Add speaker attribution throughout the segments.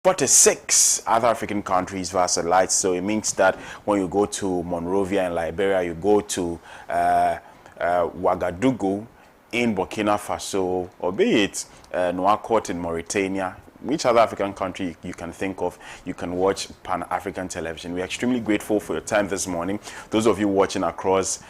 Speaker 1: 46 other African countries via satellite. So it means that when you go to Monrovia in Liberia, you go to Ouagadougou in Burkina Faso, or be it Nouakchott in Mauritania, which other African country you can think of, you can watch Pan-African television. We're extremely grateful for your time this morning. Those of you watching across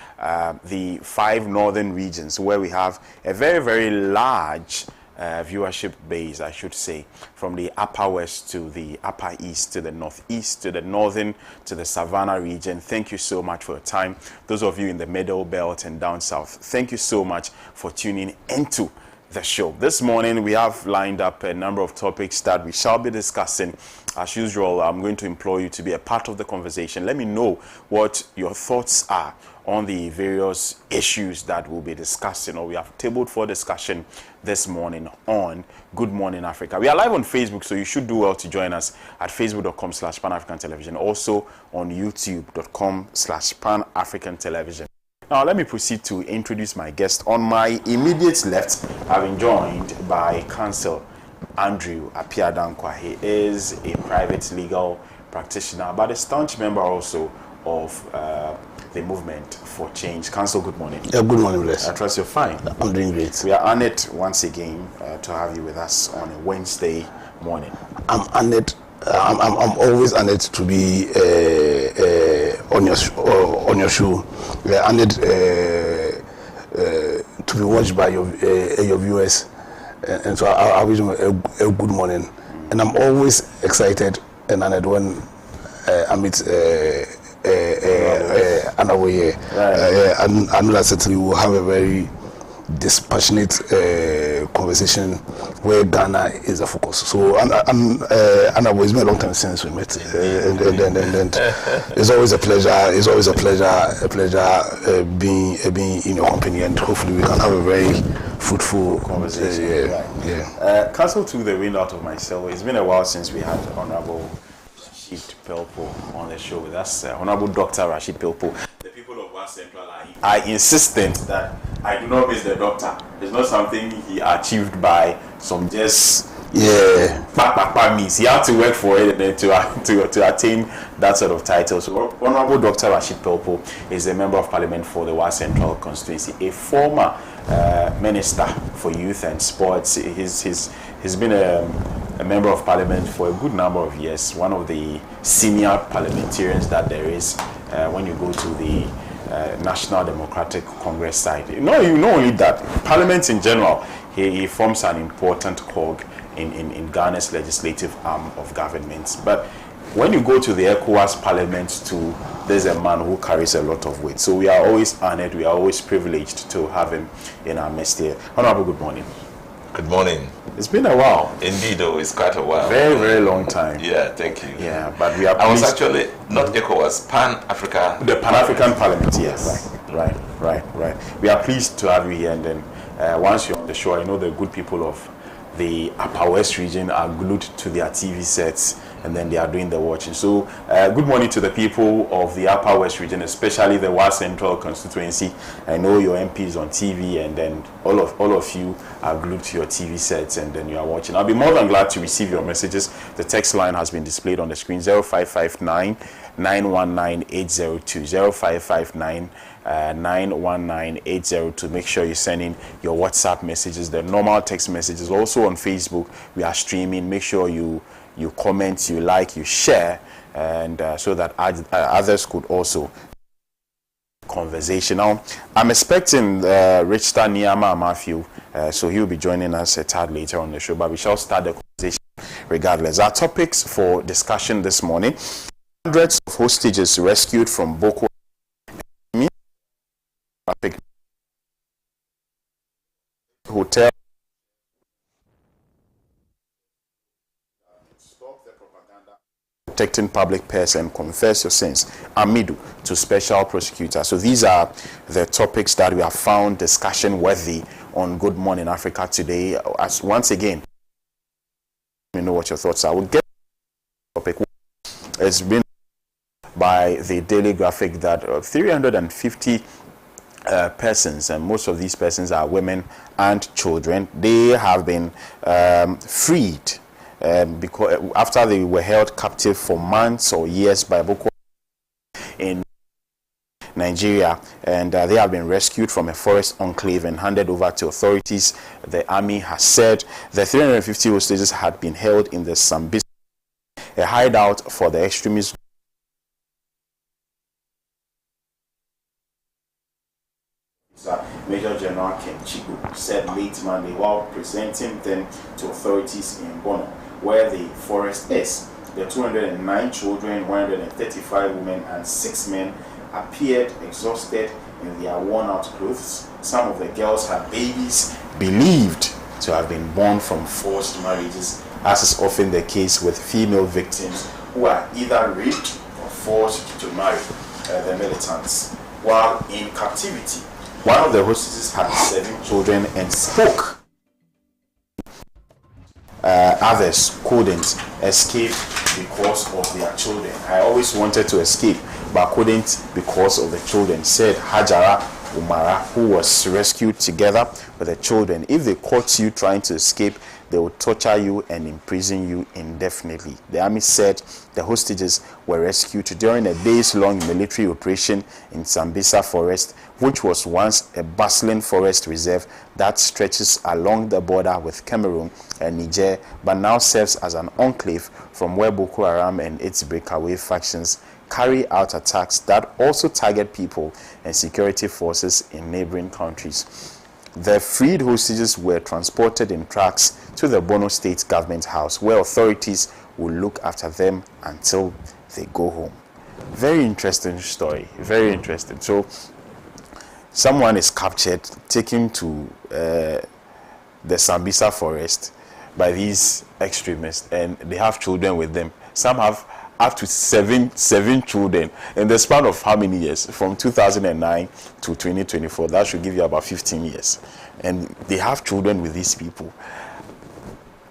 Speaker 1: the 5 northern regions, where we have a very, very large viewership base, I should say, from the upper west to the upper east to the northeast to the northern to the savannah region. Thank you so much for your time. Those of you in the middle belt and down south, thank you so much for tuning into the show. This morning we have lined up a number of topics that we shall be discussing. As usual, I'm going to implore you to be a part of the conversation. Let me know what your thoughts are on the various issues that we'll be discussing, or we have tabled for discussion this morning on Good Morning Africa. We are live on Facebook, so you should do well to join us at facebook.com/Pan-African Television, also on youtube.com/Pan-African Television. Now, let me proceed to introduce my guest. On my immediate left, I've been joined by Counsel Andrew Apiadankwa. He is a private legal practitioner, but a staunch member also of the Movement for Change. Counsel, good morning.
Speaker 2: Yeah, good morning, Bless.
Speaker 1: I trust you're fine.
Speaker 2: I'm doing great.
Speaker 1: We are honored once again to have you with us on a Wednesday morning.
Speaker 2: I'm honored. I'm always honored to be on your show. We are honored to be watched by your viewers, and so I wish them a good morning. And I'm always excited and honored when I meet another year. And I know that certainly we will have a very dispassionate conversation where Ghana is the focus. So Anna, it's been a long time since we met, and it's always a pleasure. It's always a pleasure being in your company, and hopefully we can have a very fruitful conversation.
Speaker 1: Counsel took the wind out of my sail. It's been a while since we had Honorable Rashid Pelpo on the show with us. Honorable Dr. Rashid Pelpo. The people of West Central are insistent that I do not miss the doctor. It's not something he achieved by some just means. He had to work for it and then to attain that sort of title. So Honorable Dr. Rashid Pelpo is a member of Parliament for the West Central constituency, a former Minister for Youth and Sports. He's been a member of Parliament for a good number of years, one of the senior parliamentarians that there is when you go to the National Democratic Congress side. You know only that, Parliament in general, he forms an important cog in Ghana's legislative arm of government. But when you go to the ECOWAS Parliament too, there's a man who carries a lot of weight. So we are always honored, we are always privileged to have him in our midst here. Honorable, good morning.
Speaker 3: Good morning.
Speaker 1: It's been a while.
Speaker 3: Indeed, though, it's quite a while.
Speaker 1: Very, very long time.
Speaker 3: Yeah, thank you.
Speaker 1: Yeah, but we are
Speaker 3: I was actually not ECOWAS, Pan-African.
Speaker 1: The Pan-African Parliament, yes. Right. We are pleased to have you here, and then once you're on the show, I know the good people of the Upper West region are glued to their TV sets, and then they are doing the watching. So good morning to the people of the Upper West region, especially the West Central constituency. I know your MP is on TV, and then all of you are glued to your TV sets, and then you are watching. I'll be more than glad to receive your messages. The text line has been displayed on the screen: 0559 919 802 0559 919 802. Make sure you send in your WhatsApp messages, the normal text messages. Also on Facebook, we are streaming. Make sure you comment, you like, you share, and so that others could also conversation. Now, I'm expecting Richard Niama Matthew, so he'll be joining us a tad later on the show, but we shall start the conversation regardless. Our topics for discussion this morning: hundreds of hostages rescued from Boko hotel. Stop the propaganda, protecting public purse, and confess your sins. Amidu to special prosecutor. So these are the topics that we have found discussion worthy on Good Morning Africa today. As once again, you know what your thoughts are. We'll get the topic. It's been by the Daily Graphic that 350 persons, and most of these persons are women and children, they have been freed because after they were held captive for months or years by Boko in Nigeria, and they have been rescued from a forest enclave and handed over to authorities. The army has said the 350 hostages had been held in the Sambisa, a hideout for the extremists. Major General Ken Chiku said late Monday while presenting them to authorities in Bono, where the forest is. The 209 children, 135 women, and 6 men appeared exhausted in their worn-out clothes. Some of the girls had babies believed to have been born from forced marriages, as is often the case with female victims who are either raped or forced to marry the militants. While in captivity, one of the hostages had 7 children and spoke. Others couldn't escape because of their children. I always wanted to escape, but couldn't because of the children, said Hajara Umara, who was rescued together with the children. If they caught you trying to escape, they would torture you and imprison you indefinitely. The army said the hostages were rescued during a days-long military operation in Sambisa Forest, which was once a bustling forest reserve that stretches along the border with Cameroon and Niger, but now serves as an enclave from where Boko Haram and its breakaway factions carry out attacks that also target people and security forces in neighboring countries. The freed hostages were transported in trucks to the Bono State Government House, where authorities will look after them until they go home. Very interesting story, very interesting. So someone is captured, taken to the Sambisa forest by these extremists, and they have children with them. Some have up to seven children in the span of how many years? From 2009 to 2024. That should give you about 15 years. And they have children with these people.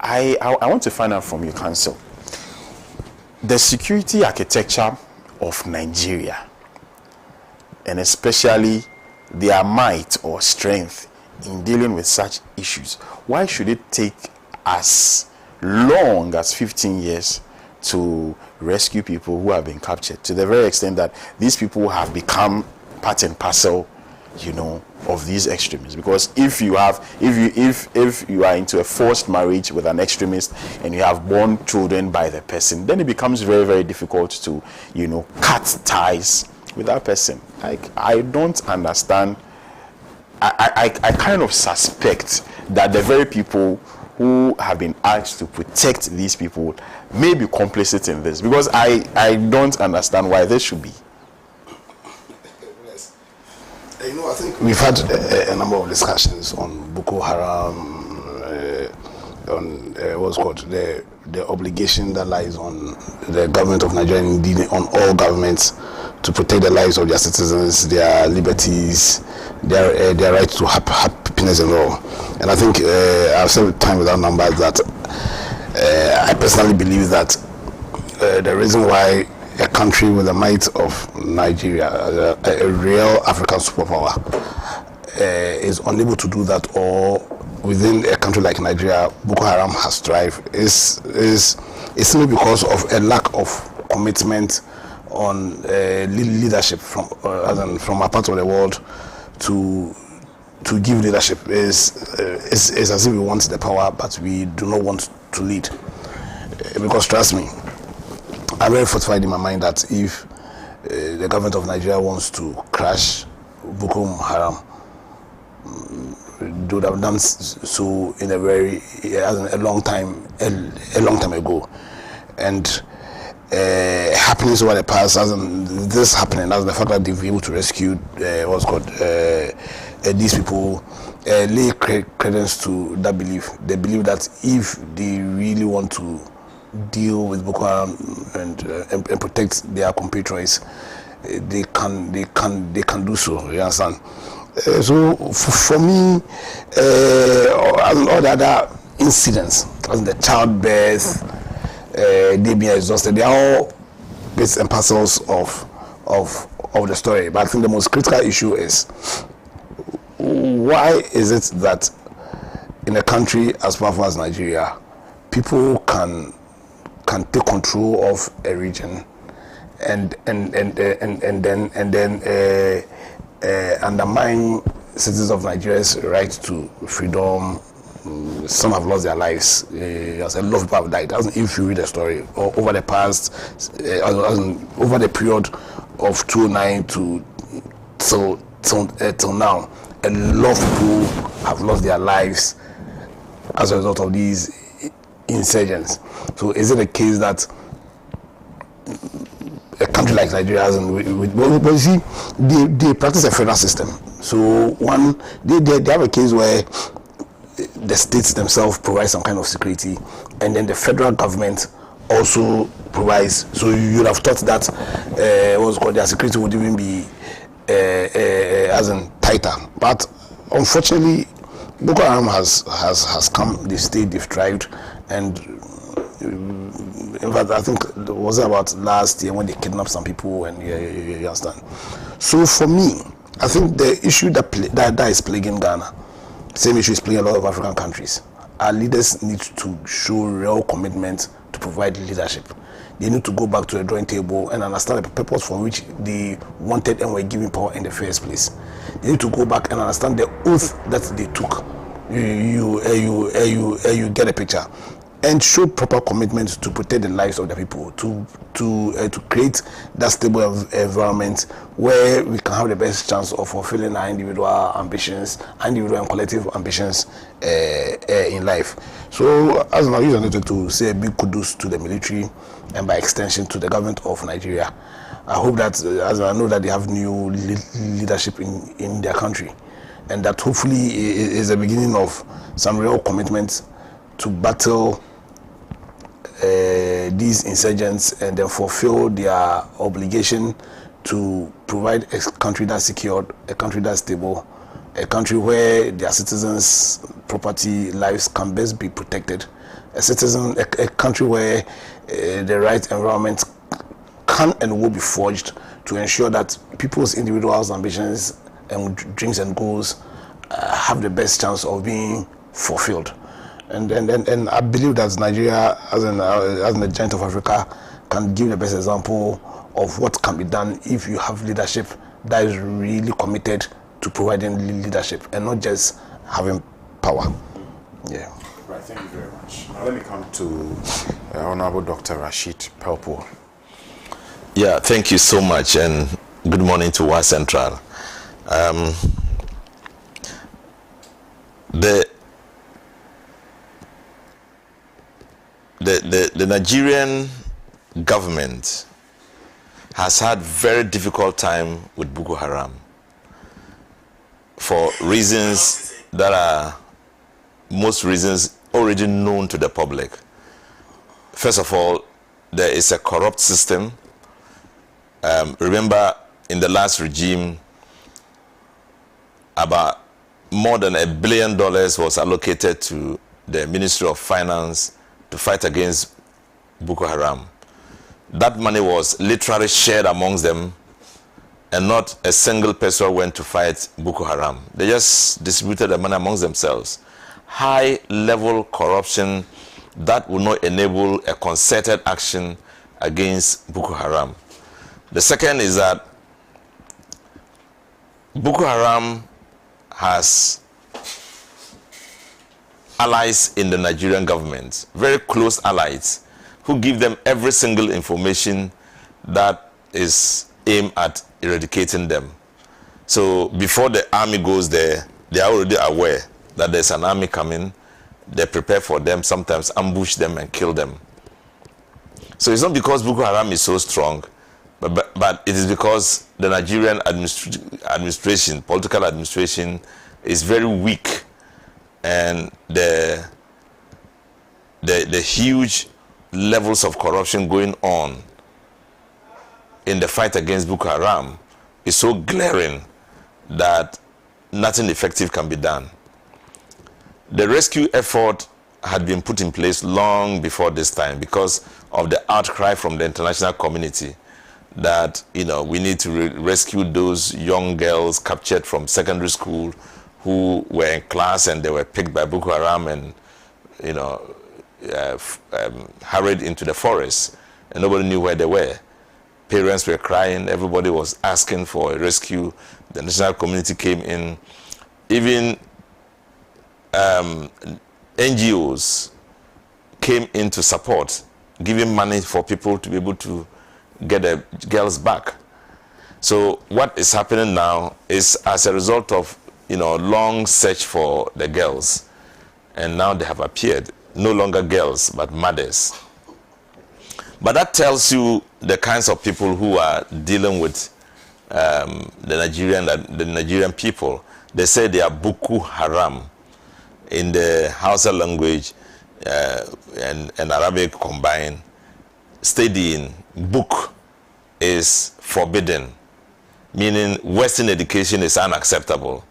Speaker 1: I want to find out from you, Council, the security architecture of Nigeria, and especially their might or strength in dealing with such issues. Why should it take as long as 15 years to rescue people who have been captured, to the very extent that these people have become part and parcel, of these extremists? Because if you are into a forced marriage with an extremist and you have born children by the person, then it becomes very, very difficult to cut ties with that person. I don't understand. I kind of suspect that the very people who have been asked to protect these people may be complicit in this, because I don't understand why this should be.
Speaker 2: Yes. I think we've had a number of discussions on Boko Haram, on what's called the obligation that lies on the government of Nigeria, and indeed on all governments, to protect the lives of their citizens, their liberties, their right to happiness and all. And I think I've said time without numbers that I personally believe that the reason why a country with the might of Nigeria, a real African superpower, is unable to do that, or within a country like Nigeria, Boko Haram has thrived, is simply because of a lack of commitment on leadership from our part of the world to give leadership. Is as if we want the power, but we do not want to lead. Because trust me, I'm very fortified in my mind that if the government of Nigeria wants to crash Boko Haram, they would have done so in a long time ago. And happenings over the past, this happening, as the fact that they've been able to rescue these people, lay credence to that belief. They believe that if they really want to deal with Boko Haram and protect their compatriots, they can do so. You understand? So for me, all the other incidents, as the childbirth, they being exhausted, they are all bits and parcels of the story. But I think the most critical issue is, why is it that in a country as powerful as Nigeria, people can take control of a region and then undermine citizens of Nigeria's right to freedom. Some have lost their lives. A lot of people have died. If you read the story over the past, over the period of 2009 till now, a lot of people have lost their lives as a result of these insurgents. So is it a case that a country like Nigeria hasn't? But you see, they practice a federal system. So they have a case where the states themselves provide some kind of security, and then the federal government also provides. So you'd have thought that their security would even be as in tighter. But unfortunately, Boko Haram has come. They've stayed, they've thrived, and in fact, I think it was about last year when they kidnapped some people, and you understand. So for me, I think the issue that is plaguing Ghana, same issue is plaguing a lot of African countries. Our leaders need to show real commitment to provide leadership. They need to go back to the drawing table and understand the purpose for which they wanted and were given power in the first place. They need to go back and understand the oath that they took. You get a picture, and show proper commitment to protect the lives of the people, to create that stable environment where we can have the best chance of fulfilling our individual ambitions, individual and collective ambitions in life. So, as I wanted to say a big kudos to the military and by extension to the government of Nigeria. I hope that, as I know that they have new leadership in their country, and that hopefully is the beginning of some real commitment to battle these insurgents and then fulfill their obligation to provide a country that's secured, a country that's stable, a country where their citizens' property, lives can best be protected, a country where the right environment can and will be forged to ensure that people's individual ambitions and dreams and goals have the best chance of being fulfilled. And I believe that Nigeria, as a giant of Africa, can give the best example of what can be done if you have leadership that is really committed to providing leadership and not just having power. Yeah.
Speaker 1: Right. Thank you very much. Now let me come to Honorable Dr. Rashid Pelpo.
Speaker 3: Yeah, thank you so much, and good morning to Wa Central. The Nigerian government has had very difficult time with Boko Haram for reasons that are most reasons already known to the public. First of all, there is a corrupt system. Remember, in the last regime, about more than $1 billion was allocated to the Ministry of Finance to fight against Boko Haram. That money was literally shared amongst them, and not a single person went to fight Boko Haram. They just distributed the money amongst themselves. High-level corruption that will not enable a concerted action against Boko Haram. The second is that Boko Haram has allies in the Nigerian government, very close allies, who give them every single information that is aimed at eradicating them. So before the army goes there, they are already aware that there's an army coming. They prepare for them, sometimes ambush them and kill them. So it's not because Boko Haram is so strong, but it is because the Nigerian administration, political administration, is very weak, and the huge levels of corruption going on in the fight against Boko Haram is so glaring that nothing effective can be done. The rescue effort had been put in place long before this time because of the outcry from the international community that, we need to rescue those young girls captured from secondary school who were in class and they were picked by Boko Haram and, hurried into the forest, and nobody knew where they were. Parents were crying. Everybody was asking for a rescue. The national community came in. Even NGOs came in to support, giving money for people to be able to get the girls back. So what is happening now is as a result of long search for the girls, and now they have appeared, no longer girls but mothers. But that tells you the kinds of people who are dealing with the Nigerian people. They say they are Boko Haram in the Hausa language and Arabic combined. Studying book is forbidden, meaning Western education is unacceptable.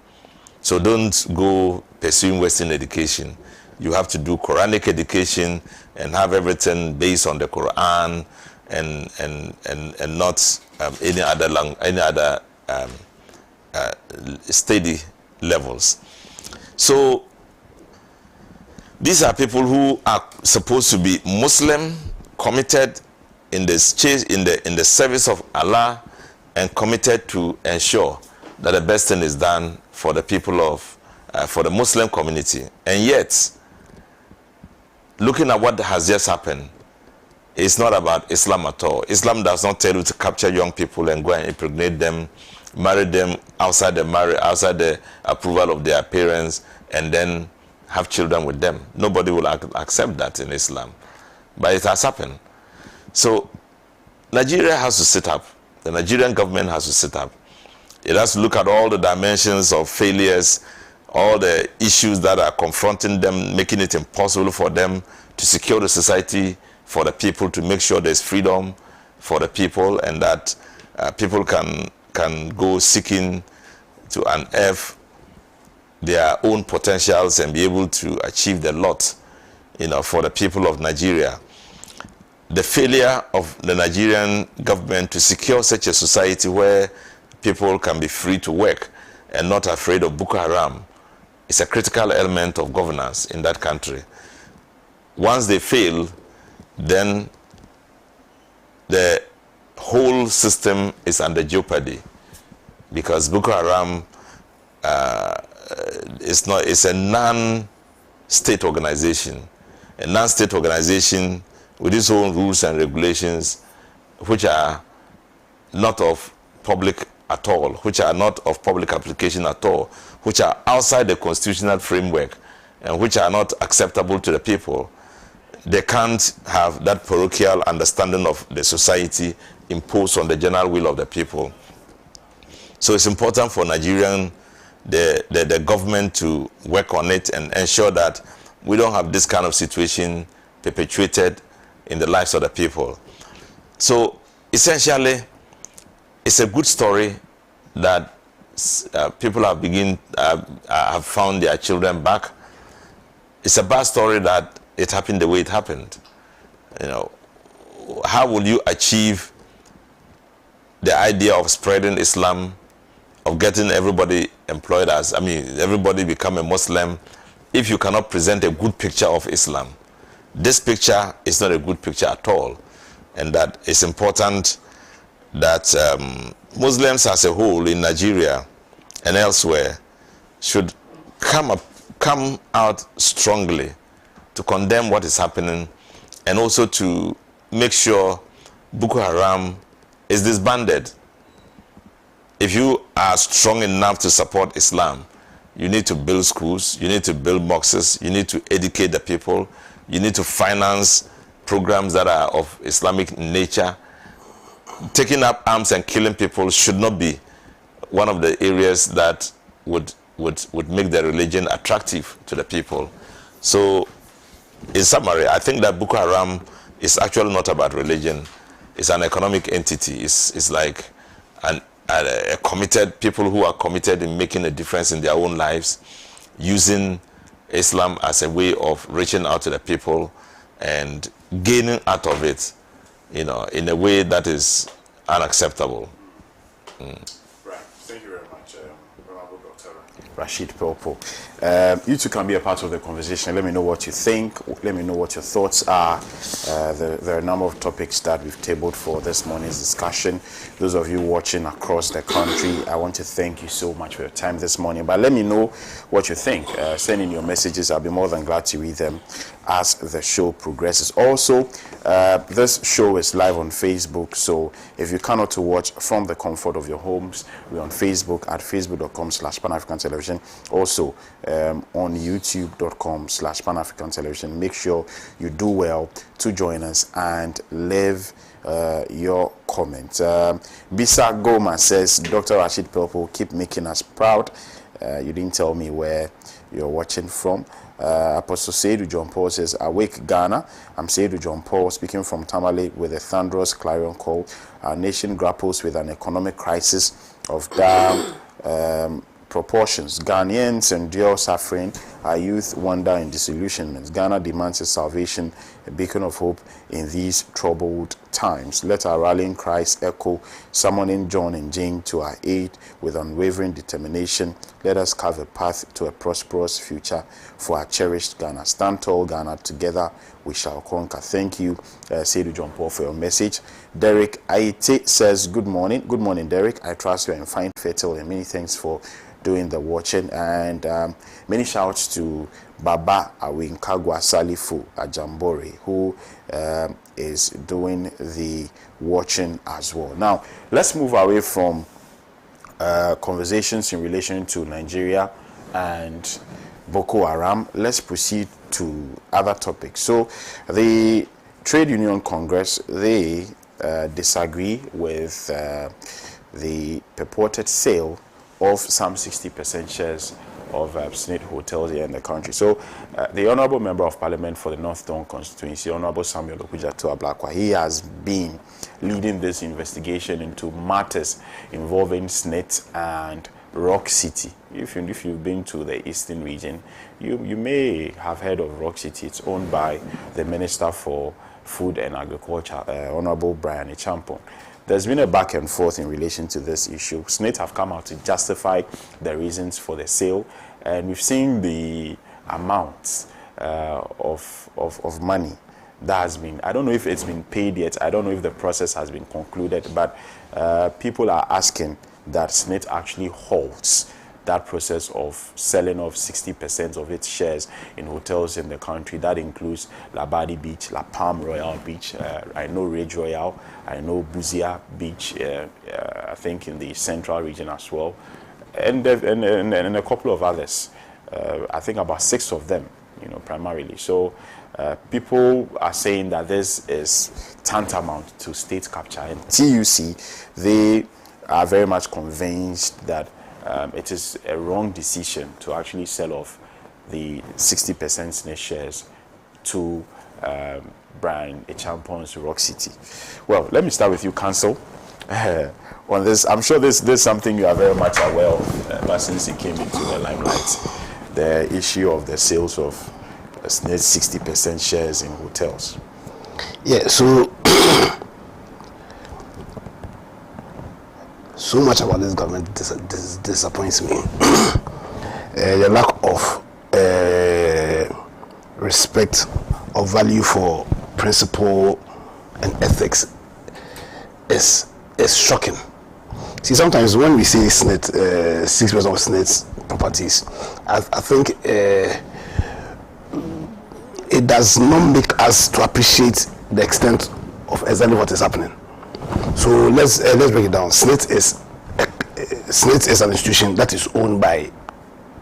Speaker 3: So don't go pursuing Western education. You have to do Quranic education and have everything based on the Quran and not any other study levels. So these are people who are supposed to be Muslim, committed in the service of Allah, and committed to ensure that the best thing is done for the people of for the Muslim community. And yet, looking at what has just happened, it's not about Islam at all. Islam does not tell you to capture young people and go and impregnate them, marry them outside the approval of their parents, and then have children with them. Nobody will accept that in Islam. But it has happened. So Nigeria has to sit up. The Nigerian government has to sit up. It has to look at all the dimensions of failures, all the issues that are confronting them, making it impossible for them to secure the society for the people, to make sure there's freedom for the people, and that people can go seeking to unearth their own potentials and be able to achieve the lot, for the people of Nigeria. The failure of the Nigerian government to secure such a society where people can be free to work and not afraid of Boko Haram is a critical element of governance in that country. Once they fail, then the whole system is under jeopardy, because Boko Haram is a non-state organization. A non-state organization with its own rules and regulations, which are not of public at all, which are not of public application at all, which are outside the constitutional framework, and which are not acceptable to the people. They can't have that parochial understanding of the society imposed on the general will of the people. So it's important for the government to work on it and ensure that we don't have this kind of situation perpetuated in the lives of the people. So essentially, it's a good story that people have found their children back. It's a bad story that it happened the way it happened. How will you achieve the idea of spreading Islam, of getting everybody employed everybody become a Muslim, if you cannot present a good picture of Islam? This picture is not a good picture at all, and that it's important that Muslims as a whole in Nigeria and elsewhere should come out strongly to condemn what is happening, and also to make sure Boko Haram is disbanded. If you are strong enough to support Islam, you need to build schools, you need to build mosques, you need to educate the people, you need to finance programs that are of Islamic nature. Taking up arms and killing people should not be one of the areas that would make the religion attractive to the people. So, in summary, I think that Boko Haram is actually not about religion. It's an economic entity. It's like a committed people who are committed in making a difference in their own lives, using Islam as a way of reaching out to the people and gaining out of it, in a way that is unacceptable.
Speaker 1: Right. Thank you very much, Honorable Dr. Rashid Pelpo. You two can be a part of the conversation. Let me know what you think. Let me know what your thoughts are. There are a number of topics that we've tabled for this morning's discussion. Those of you watching across the country, I want to thank you so much for your time this morning. But let me know what you think. Send in your messages. I'll be more than glad to read them as the show progresses. Also, this show is live on Facebook, so if you cannot watch from the comfort of your homes, we're on Facebook at facebook.com/Pan-African Television. Also, on youtube.com/Pan-African Television. Make sure you do well to join us and leave your comments. Bisa Goma says, Dr. Rashid Pelpo, keep making us proud. You didn't tell me where you're watching from. Apostle Seydou John Paul says, awake Ghana. I'm Seydou John Paul speaking from Tamale with a thunderous clarion call. Our nation grapples with an economic crisis of dire proportions. Ghanaians endure suffering. Our youth wander in disillusionment. Ghana demands a salvation, a beacon of hope in these troubled times. Let our rallying cries echo, summoning John and Jane to our aid with unwavering determination. Let us carve a path to a prosperous future for our cherished Ghana. Stand tall, Ghana. Together we shall conquer. Thank you, Seydou John Paul, for your message. Derek Aite says, good morning. Good morning, Derek. I trust you are in fine, fertile, and many thanks for doing the watching, and many shouts to Baba Awinkagwa Salifu Ajambore, who is doing the watching as well. Now, let's move away from conversations in relation to Nigeria and Boko Haram. Let's proceed to other topics. So, the Trade Union Congress, they disagree with the purported sale of some 60% shares of SNIT hotels here in the country. So the Honorable Member of Parliament for the North Dawn constituency, Honorable Samuel Okudzeto Ablakwa, he has been leading this investigation into matters involving SNIT and Rock City. If you've been to the eastern region, you may have heard of Rock City. It's owned by the Minister for Food and Agriculture, Honorable Brian Echampong. There's been a back and forth in relation to this issue. SNIT have come out to justify the reasons for the sale, and we've seen the amounts of money that has been, I don't know if it's been paid yet, I don't know if the process has been concluded, but people are asking that SNIT actually halts that process of selling off 60% of its shares in hotels in the country. That includes Labadi Beach, La Palm Royal Beach, I know Ridge Royal, I know Buzia Beach, I think in the central region as well, and a couple of others. I think about 6 of them, primarily. So people are saying that this is tantamount to state capture, and TUC, they are very much convinced that it is a wrong decision to actually sell off the 60% SNIT shares to Brian Echampong's Rock City. Well, let me start with you, Council. On this, I'm sure this is something you are very much aware of ever since it came into the limelight. The issue of the sales of SNIT 60% shares in hotels.
Speaker 2: Yeah, so much about this government disappoints me. The lack of respect or value for principle and ethics is shocking. See, sometimes when we say SNIT, 6% of SNIT's properties, I think it does not make us to appreciate the extent of exactly what is happening. So let's break it down. SNIT is an institution that is owned by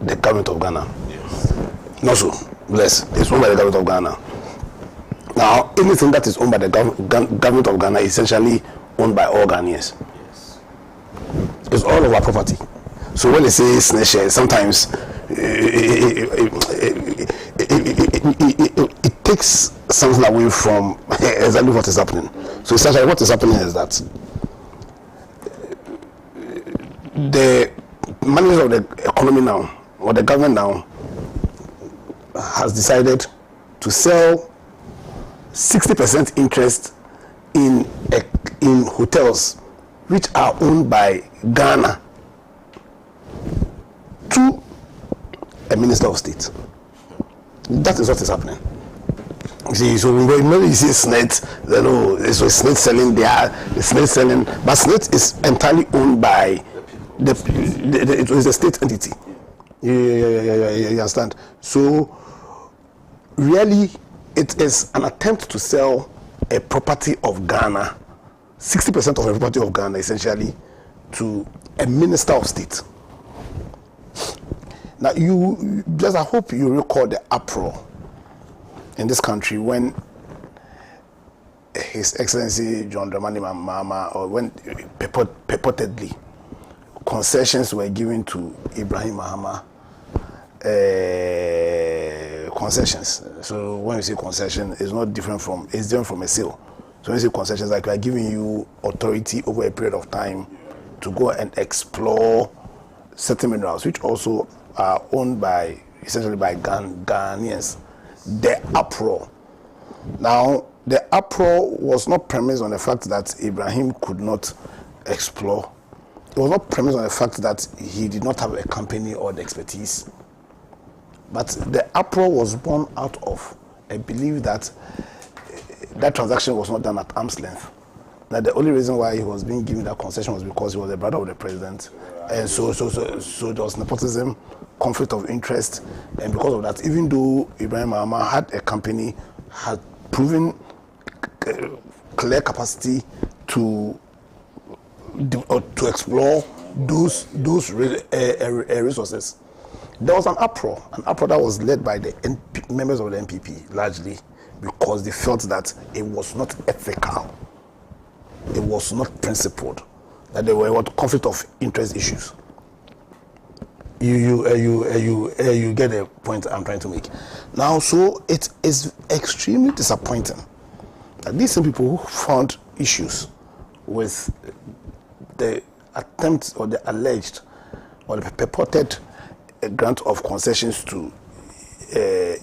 Speaker 2: the government of Ghana.
Speaker 3: Yes.
Speaker 2: Not so. Yes, it's owned by the government of Ghana. Now, anything that is owned by the government of Ghana is essentially owned by all Ghanaians.
Speaker 3: Yes.
Speaker 2: It's all of our property. So when they say SNIT shares, sometimes it takes something away from exactly what is happening. So essentially what is happening is that the managers of the economy now, or the government now, has decided to sell 60% interest in hotels which are owned by Ghana to Minister of State. That is what is happening. You see, so when you see SNET, so SNET selling there, SNET selling, but SNET is entirely owned by it is a state entity. You understand? So really, it is an attempt to sell a property of Ghana, 60% of a property of Ghana, essentially, to a minister of state. Now, I hope you recall the uproar in this country when His Excellency John Dramani Mahama, or when purportedly concessions were given to Ibrahim Mahama, concessions. So when you say concession, it's different from a sale. So when you say concessions, like we are giving you authority over a period of time to go and explore certain minerals, which also are owned essentially by Ghanaians. The uproar. Now, the uproar was not premised on the fact that Ibrahim could not explore. It was not premised on the fact that he did not have a company or the expertise. But the uproar was born out of a belief that that transaction was not done at arm's length. That the only reason why he was being given that concession was because he was the brother of the president. And so there was nepotism, conflict of interest, and because of that, even though Ibrahim Mahama had a company, had proven clear capacity to explore those resources, there was an uproar that was led by the members of the NPP largely, because they felt that it was not ethical, it was not principled, that there were conflict of interest issues. You get the point I'm trying to make. Now, so it is extremely disappointing that these same people who found issues with the attempt or the alleged or the purported grant of concessions to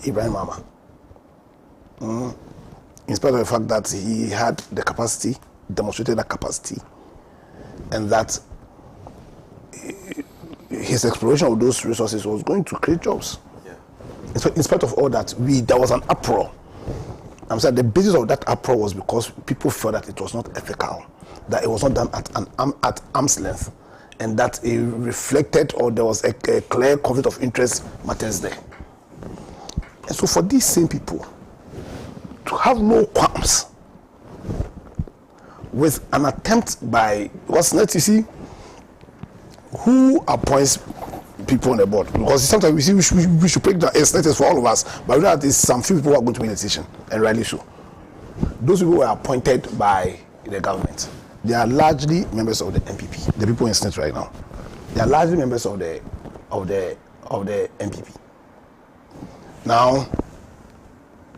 Speaker 2: Ibrahim Mahama, in spite of the fact that he had the capacity, demonstrated that capacity, and that his exploration of those resources was going to create jobs. Yeah. In spite of all that, there was an uproar. I'm saying the basis of that uproar was because people felt that it was not ethical, that it was not done at arm's length, and that it reflected, or there was a clear conflict of interest matters there. And so for these same people to have no qualms with an attempt by what's next, you see, who appoints people on the board? Because sometimes we see we should break down a status for all of us, but we know that there's some few people who are going to make a decision, and rightly so. Those people were appointed by the government. They are largely members of the NPP. The people in Senate right now, they are largely members of the NPP. Now,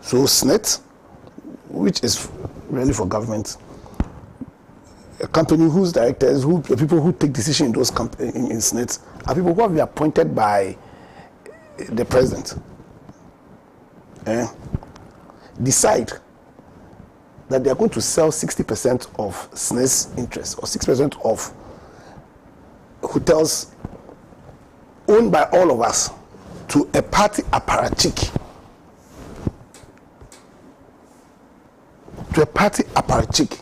Speaker 2: so Senate, which is really for government, a company whose directors, the people who take decisions in those in Senate, are people who have been appointed by the president. Decide that they are going to sell 60% of Senate's interest, or 6% of hotels owned by all of us, to a party apparatchik. To a party apparatchik.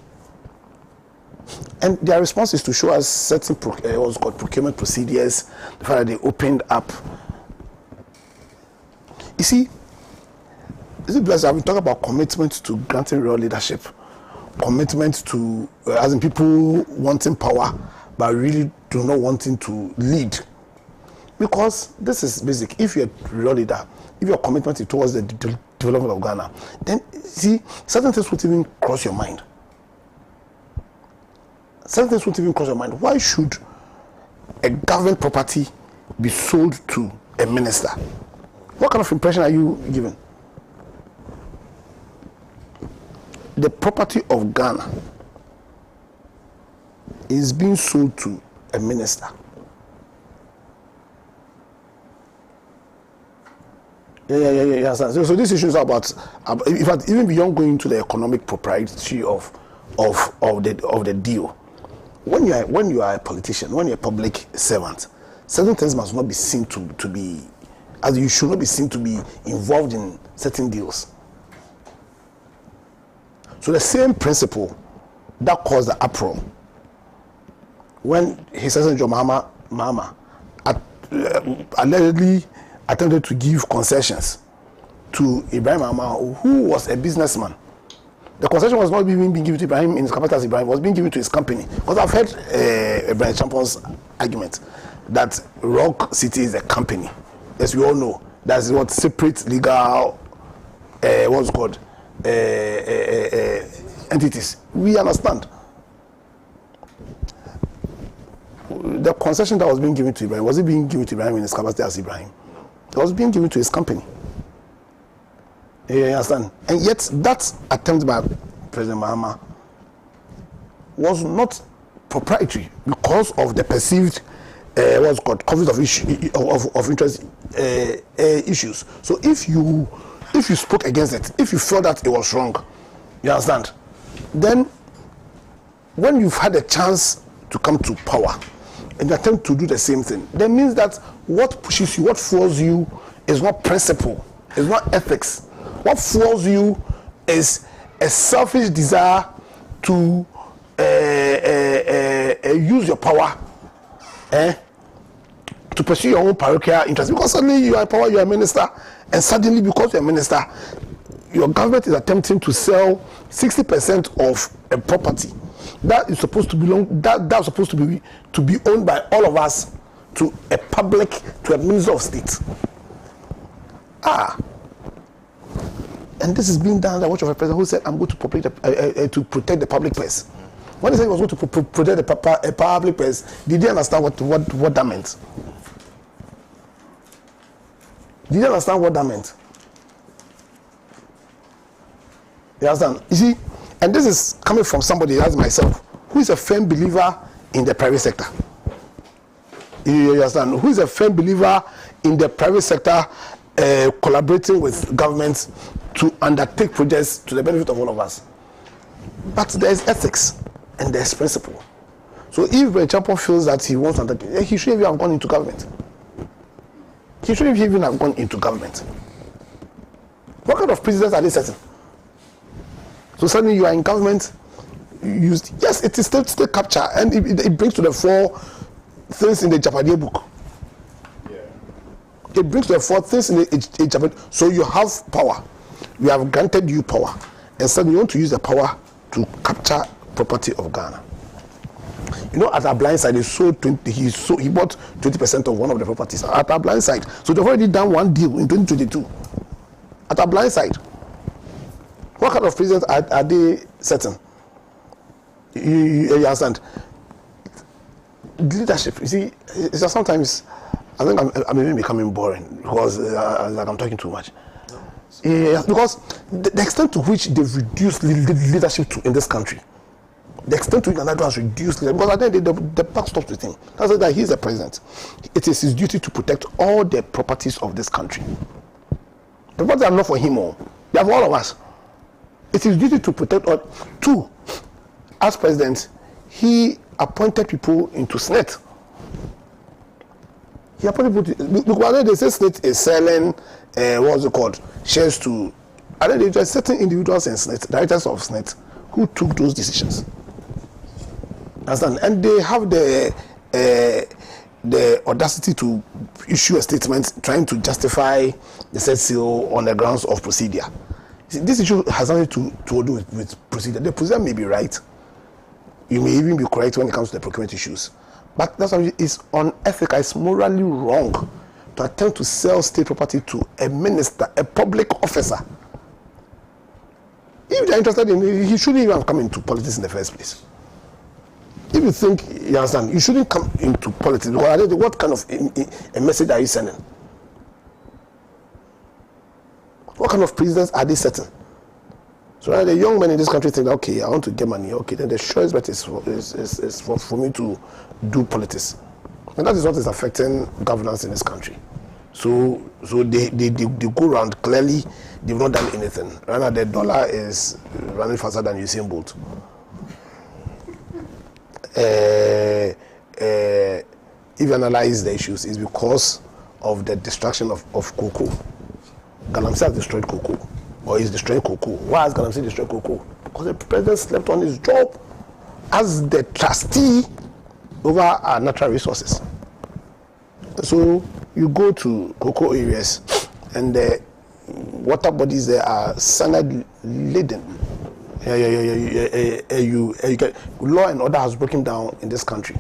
Speaker 2: And their response is to show us certain what's called procurement procedures, the fact that they opened up. You see, I've been talking about commitment to granting real leadership, commitment to, as in people wanting power, but really do not wanting to lead. Because this is basic. If you're a real leader, if your commitment is towards the development of Ghana, then see, certain things won't even cross your mind. Certain things won't even cross your mind. Why should a government property be sold to a minister? What kind of impression are you given? The property of Ghana is being sold to a minister. Yeah. So this issue is about, in fact, even beyond going to the economic propriety of the deal. When you are a politician, when you're a public servant, certain things must not be seen to be as you should not be seen to be involved in certain deals. So the same principle that caused the uproar when His Excellency John Mahama allegedly attempted to give concessions to Ibrahim Mahama, who was a businessman. The concession was not even being given to Ibrahim in his capacity as Ibrahim, it was being given to his company. Because I've heard Brian Champon's argument that Rock City is a company. As we all know, that's what separate legal, what's it called, entities. We understand. The concession that was being given to Ibrahim, was it being given to Ibrahim in his capacity as Ibrahim? It was being given to his company. You understand? And yet that attempt by President Mahama was not proprietary because of the perceived what's called conflict of interest issues. So if you spoke against it, if you felt that it was wrong, you understand, then when you've had a chance to come to power and you attempt to do the same thing, that means that what pushes you, what fuels you is not principle, is not ethics. What fuels you is a selfish desire to use your power to pursue your own parochial interests. Because suddenly you are in power, you are a minister, and suddenly because you are a minister, your government is attempting to sell 60% of a property that is supposed to belong, that's supposed to be owned by all of us, to a public, to a minister of state. And this is being done by watch of a president who said, I'm going to protect the public purse. When he said he was going to protect the public purse, did he understand what that meant? Did you understand what that meant? You understand? You see, and this is coming from somebody as myself, who is a firm believer in the private sector. You understand? Who is a firm believer in the private sector collaborating with governments to undertake projects to the benefit of all of us. But there's ethics and there's principle. So if Ben Chapo feels that he wants to undertake, he shouldn't even have gone into government. He shouldn't even have gone into government. What kind of precedents are they setting? So suddenly you are in government, yes, it is still capture, and it brings to the fore things in the Japadier book. It brings to the fore things in the Japadier. So you have power. We have granted you power, and suddenly you want to use the power to capture property of Ghana. You know, at our blind side, he bought 20% of one of the properties at our blind side. So they've already done one deal in 2022 at our blind side. What kind of precedents are they setting? You understand? Leadership. You see, it's just sometimes I think I'm even becoming boring because like I'm talking too much. Yeah, because the extent to which they've reduced leadership in this country, the extent to which Nana has reduced leadership, because I think the buck stops with him. That's why he's the president. It is his duty to protect all the properties of this country. The properties are not for him all; they are for all of us. It is his duty to protect all. Two, as president, he appointed people into SNET. He appointed people because they say SNET is selling what's it called, shares to, I think there are certain individuals in SNET, directors of SNET, who took those decisions. Understand? And they have the audacity to issue a statement trying to justify the said seal on the grounds of procedure. See, this issue has nothing to do with procedure. The procedure may be right. You may even be correct when it comes to the procurement issues. But that's why it's unethical, it's morally wrong to attempt to sell state property to a minister, a public officer. If they're interested in it, he shouldn't even have come into politics in the first place. If you think, you understand, you shouldn't come into politics because what kind of a message are you sending? What kind of precedents are they setting? So the young men in this country think, okay, I want to get money. Okay, then the surest bet is for me to do politics. And that is what is affecting governance in this country. So they go around, clearly they've not done anything. Right now the dollar is running faster than Usain Bolt. If you analyze the issues, it's because of the destruction of cocoa. Galamsey has destroyed cocoa, or is destroying cocoa. Why has Galamsey destroyed cocoa? Because the president slept on his job as the trustee over our natural resources. So you go to cocoa areas and the water bodies there are cyanide laden. Law and order has broken down in this country.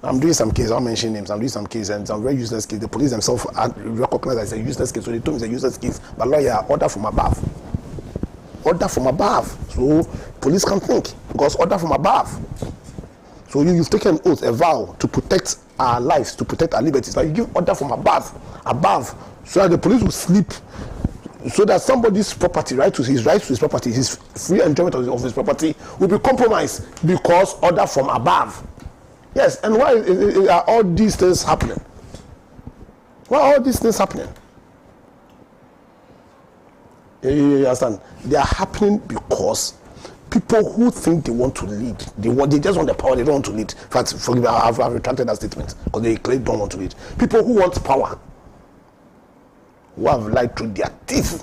Speaker 2: I'm doing some cases, I'll mention names, I'm doing some cases and some very useless cases. The police themselves recognize as a useless case, so they told me it's a useless case. But lawyer, order from above. Order from above. So police can think, because order from above. So you've taken an oath, a vow to protect our lives, to protect our liberties. But you give order from above, so that the police will sleep, so that somebody's property, right to his property, his free enjoyment of his property will be compromised because order from above. Yes, and why are all these things happening? Why are all these things happening? You understand? They are happening because people who think they want to lead, they just want the power, they don't want to lead. In fact, forgive me, I've retracted that statement, because they clearly don't want to lead. People who want power, who have lied through their teeth.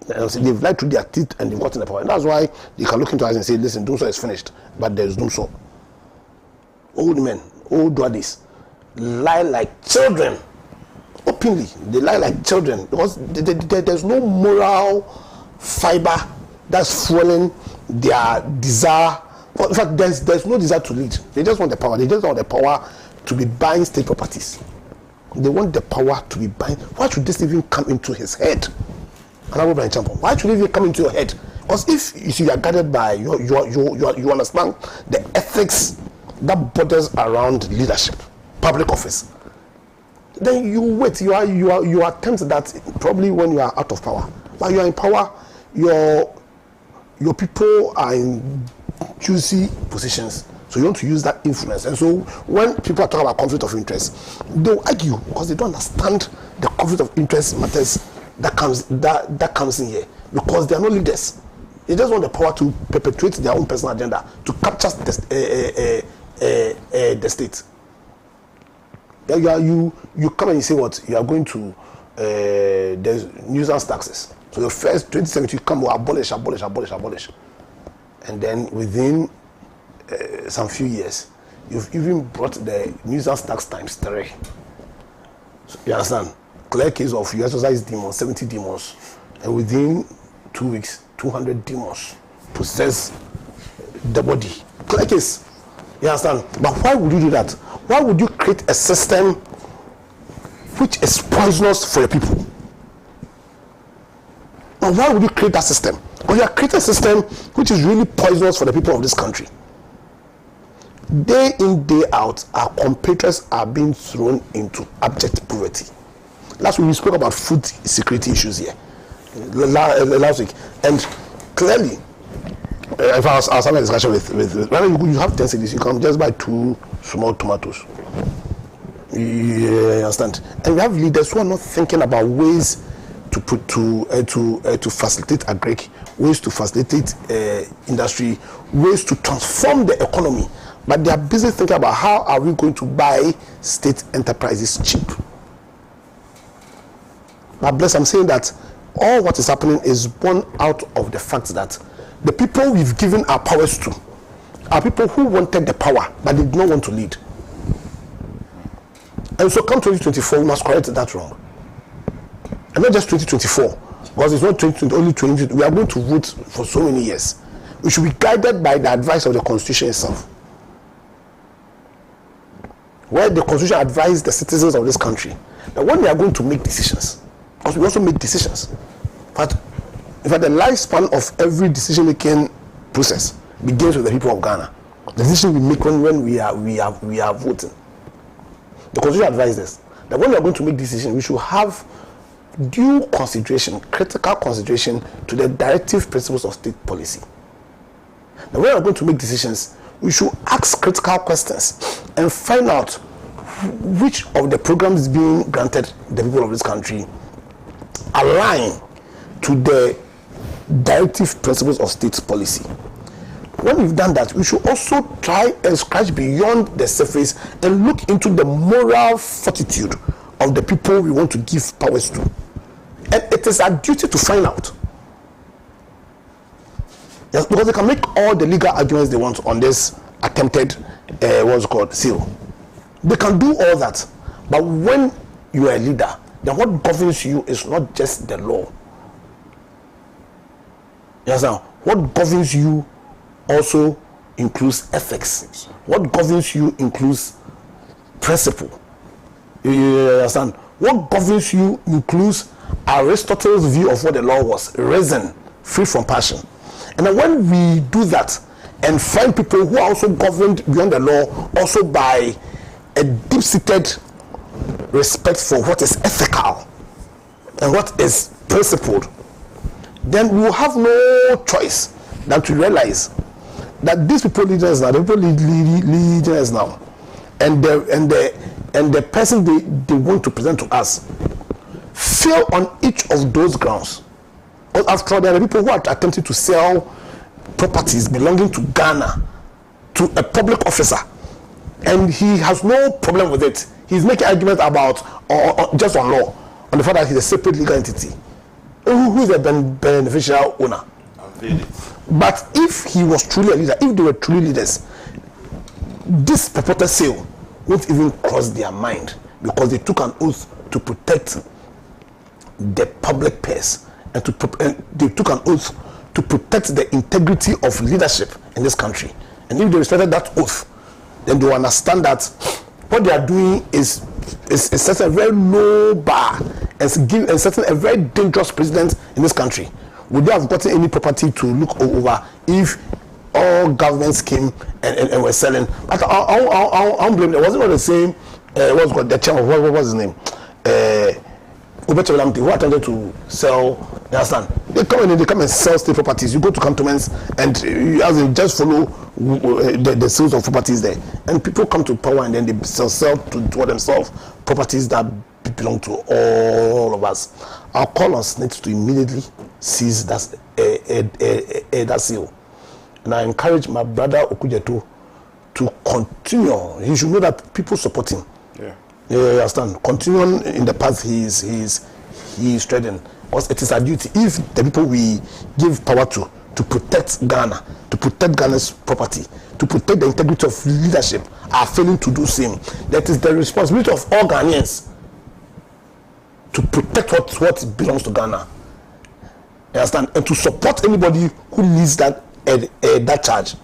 Speaker 2: They've lied through their teeth and they've gotten the power. And that's why they can look into us and say, listen, doom is finished, but there's doom. Old men, old daddies, lie like children. Openly, they lie like children because there's no moral fiber that's fueling their desire. In fact, there's no desire to lead. They just want the power. They just want the power to be buying state properties. They want the power to be buying. Why should this even come into his head? Why should it even come into your head? Because if you are guided by you understand the ethics that borders around leadership, public office, then you wait. You attempt that probably when you are out of power. But you are in power, your people are in juicy positions. So you want to use that influence. And so when people are talking about conflict of interest, they'll argue because they don't understand the conflict of interest matters that comes in here. Because they are not leaders. They just want the power to perpetuate their own personal agenda, to capture the state. You come and you say what? You are going to there's nuisance taxes. So the first 2017 you come, abolish. And then within some few years, you've even brought the nuisance tax times 3. So you understand? Clear case of you exercise demons, 70 demons, and within 2 weeks, 200 demons possess the body. Clear case. You understand? But why would you do that? Why would you create a system which is poisonous for the people? And why would you create that system? Because you are creating a system which is really poisonous for the people of this country. Day in, day out, our compatriots are being thrown into abject poverty. Last week we spoke about food security issues here. Last week. And clearly, if I was having a discussion with you have 10 cedis, you can just buy 2 small tomatoes. You understand? And we have leaders who are not thinking about ways to facilitate agric, ways to facilitate industry, ways to transform the economy. But they are busy thinking about how are we going to buy state enterprises cheap. But bless, I'm saying that all what is happening is born out of the fact that the people we've given our powers to are people who wanted the power but did not want to lead. And so come 2024, we must correct that wrong. And not just 2024, because it's not 2020, only 2020. We are going to vote for so many years. We should be guided by the advice of the Constitution itself. Where the Constitution advised the citizens of this country that when they are going to make decisions, because we also make decisions, but in fact the lifespan of every decision-making process begins with the people of Ghana. The decision we make when we are voting. The Constitution advised us that when we are going to make decisions, we should have due consideration, critical consideration to the directive principles of state policy. Now, when we are going to make decisions, we should ask critical questions and find out which of the programs being granted the people of this country align to the directive principles of state policy. when we've done that, we should also try and scratch beyond the surface and look into the moral fortitude of the people we want to give powers to. And it is our duty to find out. Yes, because they can make all the legal arguments they want on this attempted, what's it called, seal. They can do all that. But when you are a leader, then what governs you is not just the law. Yes, now, what governs you also includes ethics. What governs you includes principle. You understand? What governs you includes Aristotle's view of what the law was, reason, free from passion. And then when we do that and find people who are also governed beyond the law, also by a deep-seated respect for what is ethical and what is principled, then we will have no choice than to realize that these people leaders now, the people leaders now, and the person they want to present to us fail on each of those grounds. Because after all, there are people who are attempting to sell properties belonging to Ghana to a public officer, and he has no problem with it. He's making arguments about just on law, on the fact that he's a separate legal entity. Who is the beneficial owner? But if he was truly a leader, if they were truly leaders, this purported sale won't even cross their mind, because they took an oath to protect the public purse and they took an oath to protect the integrity of leadership in this country. And if they respected that oath, then they will understand that what they are doing is setting a very low bar and setting a very dangerous precedent in this country. Would they have gotten any property to look over if all governments came and were selling? But I don't blame them. Wasn't the same? What's called the chairman? What was his name? Who attempted to sell. You understand? They come and sell state properties. You go to cantonments and you just follow the sales of properties there, and people come to power and then they sell to themselves properties that belong to all of us. I'll call on SNIT to immediately seize that seal. And I encourage my brother Okujeto to continue. He should know that people support him. Yeah. You understand? Continuing in the path he is treading. Because it is our duty, if the people we give power to protect Ghana, to protect Ghana's property, to protect the integrity of leadership, are failing to do same. That is the responsibility of all Ghanaians to protect what belongs to Ghana. You understand? And to support anybody who leads that charge.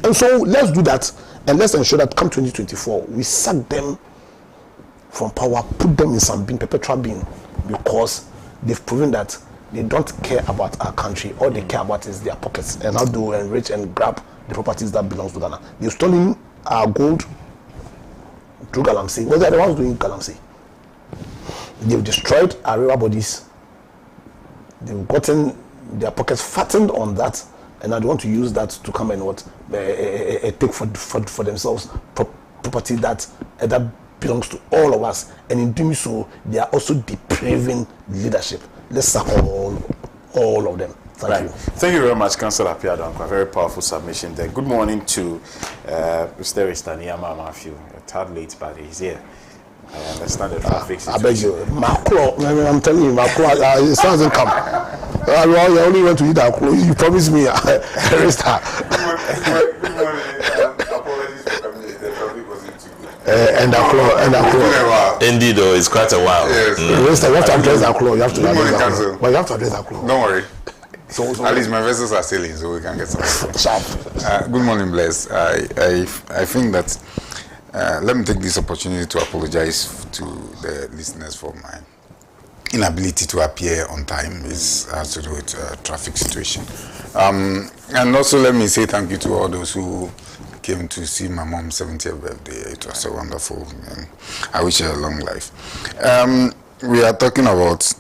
Speaker 2: And so let's do that, and let's ensure that come 2024 we sack them from power, put them in some bin, perpetual bin, because they've proven that they don't care about our country. All they care about is their pockets and how to enrich and grab the properties that belongs to Ghana. They've stolen our gold through Galamsey. Well, they're the ones doing Galamsey. They've destroyed our river bodies. They've gotten their pockets fattened on that, and now they want to use that to come and take for themselves property that belongs to all of us. And in doing so, they are also depraving leadership. Let's sack all of them. Thank you.
Speaker 1: Thank you very much, Councillor Apiadanko. A very powerful submission there. Good morning to Mr. Istaniyama Matthew. A tad late, but he's here. I understand the traffic situation.
Speaker 2: I beg you, Macro. I'm telling you, Macro. It doesn't come. You only went to eat that. You promised me.
Speaker 4: Good morning. Apologies for coming late. The traffic wasn't too good.
Speaker 2: And
Speaker 3: indeed, though, it's quite a while.
Speaker 4: Yes.
Speaker 2: You have to address that claw. You have to
Speaker 4: Good morning,
Speaker 2: address that
Speaker 4: Council.
Speaker 2: claw. But you have to address that claw.
Speaker 4: Don't worry.
Speaker 2: So
Speaker 4: At least my vessels are sailing, so we can get some.
Speaker 2: sharp.
Speaker 4: Good morning, Bless. I think that let me take this opportunity to apologize to the listeners for my inability to appear on time. It has to do with traffic situation. And also let me say thank you to all those who came to see my mom's 70th birthday. It was so wonderful, and I wish her a long life. We are talking about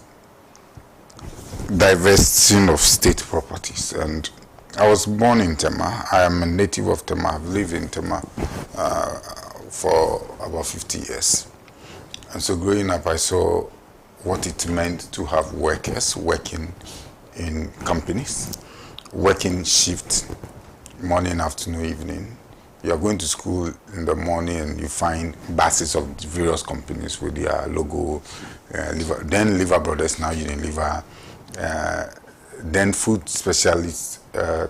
Speaker 4: divesting of state properties, and I was born in Tema. I am a native of Tema. I've lived in Tema for about 50 years. And so growing up, I saw what it meant to have workers working in companies, working shift, morning, afternoon, evening. You are going to school in the morning and you find buses of various companies with their logo. Then Liver Brothers, now Unilever. Then Food Specialist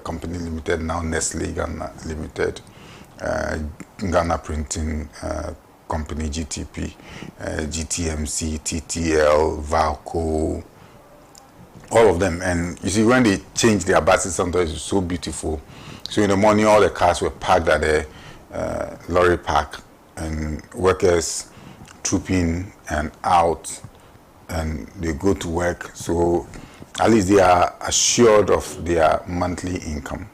Speaker 4: Company Limited, now Nestle Ghana Limited. Ghana Printing Company, GTP, GTMC, TTL, Valco, all of them. And you see, when they change their buses, sometimes it's so beautiful. So in the morning, all the cars were parked at the lorry park, and workers trooping and out, and they go to work. So at least they are assured of their monthly income.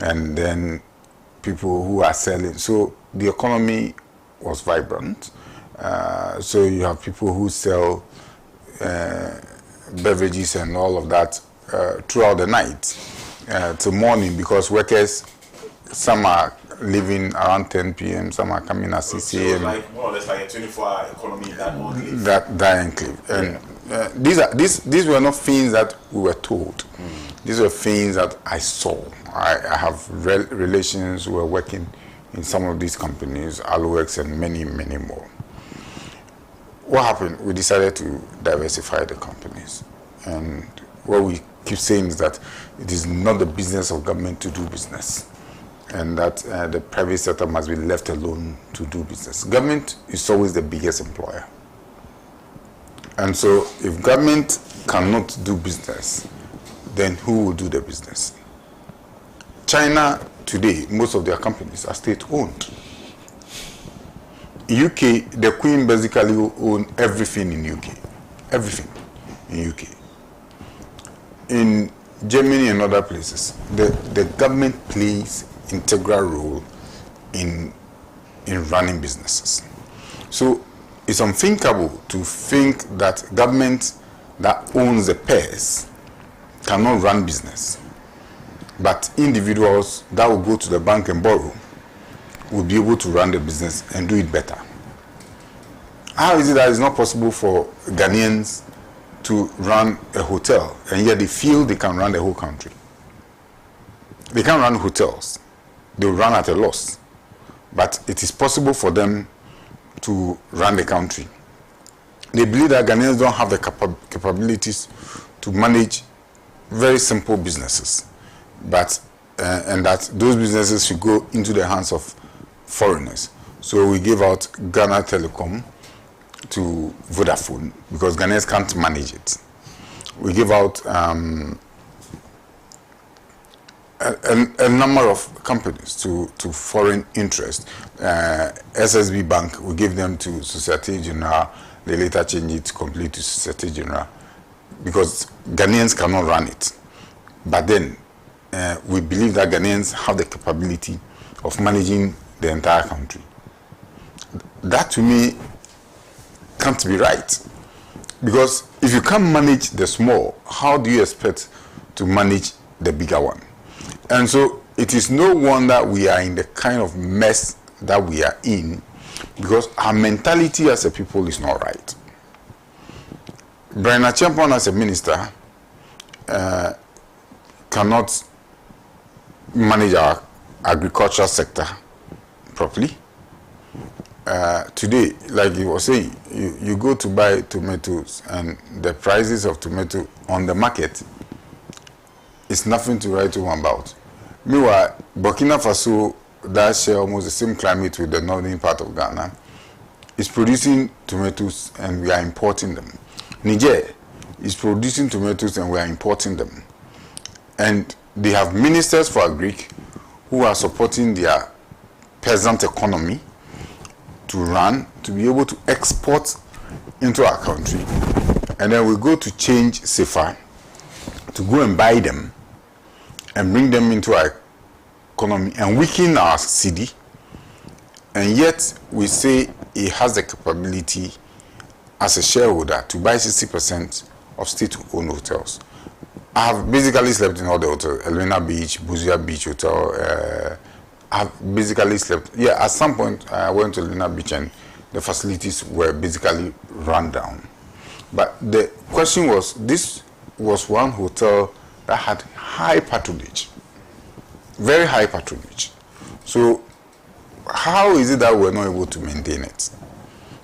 Speaker 4: And then people who are selling. So the economy was vibrant. So you have people who sell beverages and all of that throughout the night till morning, because workers, some are leaving around 10 p.m., some are coming at 6 a.m.
Speaker 1: So like more or less like a 24-hour economy in that enclave.
Speaker 4: That enclave. And these were not things that we were told. These were things that I saw. I have relations who were working in some of these companies, Aloworks and many, many more. What happened? We decided to diversify the companies. And what we keep saying is that it is not the business of government to do business, and that the private sector must be left alone to do business. Government is always the biggest employer. And so if government cannot do business, then who will do the business? China today, most of their companies are state-owned. UK, the Queen basically owns everything in UK. Everything in UK. In Germany and other places, the government plays integral role in running businesses. So it's unthinkable to think that government that owns the purse cannot run business, but individuals that will go to the bank and borrow will be able to run the business and do it better. How is it that it's not possible for Ghanaians to run a hotel, and yet they feel they can run the whole country? They can't run hotels. They will run at a loss. But it is possible for them to run the country. They believe that Ghanaians don't have the capabilities to manage very simple businesses, but and that those businesses should go into the hands of foreigners. So we gave out Ghana Telecom to Vodafone because Ghanaians can't manage it. We give out a number of companies to foreign interest. SSB Bank, we gave them to Société Générale. They later changed it completely to Société Générale because Ghanaians cannot run it. But then we believe that Ghanaians have the capability of managing the entire country. That to me can't be right. Because if you can't manage the small, how do you expect to manage the bigger one? And so it is no wonder we are in the kind of mess that we are in, because our mentality as a people is not right. Brian Acheampong as a minister cannot manage our agricultural sector properly. Today, like you were saying, you go to buy tomatoes and the prices of tomato on the market is nothing to write home about. Meanwhile, Burkina Faso, that share almost the same climate with the northern part of Ghana, is producing tomatoes and we are importing them. Niger is producing tomatoes and we are importing them. And they have ministers for agric who are supporting their peasant economy to run, to be able to export into our country. And then we go to change CFA to go and buy them and bring them into our economy and weaken our cedi. And yet we say it has the capability as a shareholder to buy 60% of state-owned hotels. I have basically slept in all the hotels, Elmina Beach, Buzia Beach Hotel. I've basically slept. Yeah, at some point I went to Elmina Beach and the facilities were basically run down. But the question was, this was one hotel that had high patronage. very high patronage. So how is it that we're not able to maintain it?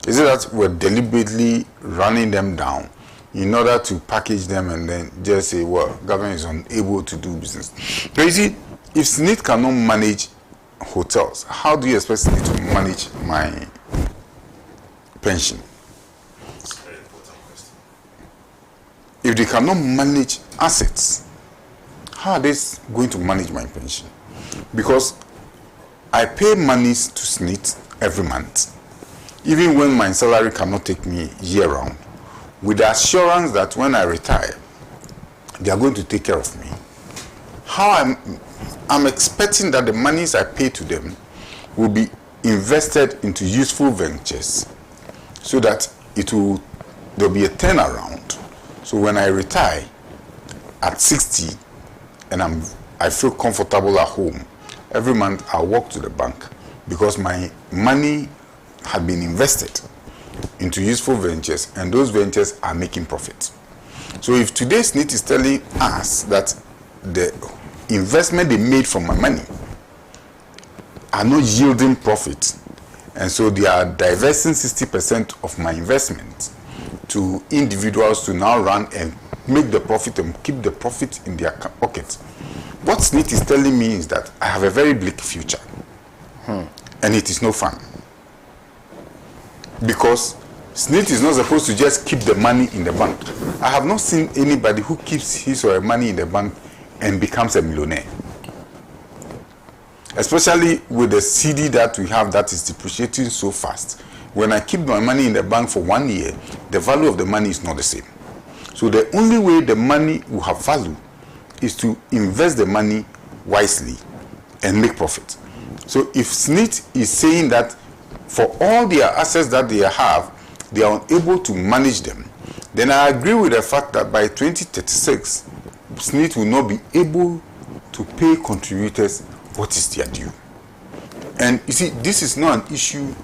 Speaker 4: Is it that we're deliberately running them down in order to package them and then just say, well, government is unable to do business? So you see, if SNIT cannot manage hotels, how do you expect SNIT to manage my pension?
Speaker 1: That's a very important question.
Speaker 4: If they cannot manage assets, how are they going to manage my pension? Because I pay monies to SNIT every month, even when my salary cannot take me year round, with the assurance that when I retire, they are going to take care of me. How I'm expecting that the monies I pay to them will be invested into useful ventures so that there'll be a turnaround. So when I retire at 60 and I feel comfortable at home, every month I'll walk to the bank because my money had been invested into useful ventures and those ventures are making profit. So if today's SNIT is telling us that the investment they made from my money are not yielding profit, and so they are diverting 60% of my investment to individuals to now run and make the profit and keep the profit in their pocket, what SNIT is telling me is that I have a very bleak future, and it is no fun. Because SNIT is not supposed to just keep the money in the bank. I have not seen anybody who keeps his or her money in the bank and becomes a millionaire. Especially with the CD that we have that is depreciating so fast. When I keep my money in the bank for 1 year, the value of the money is not the same. So the only way the money will have value is to invest the money wisely and make profit. So if SNIT is saying that for all their assets that they have, they are unable to manage them, then I agree with the fact that by 2036, SNIT will not be able to pay contributors what is their due. And you see, this is not an issue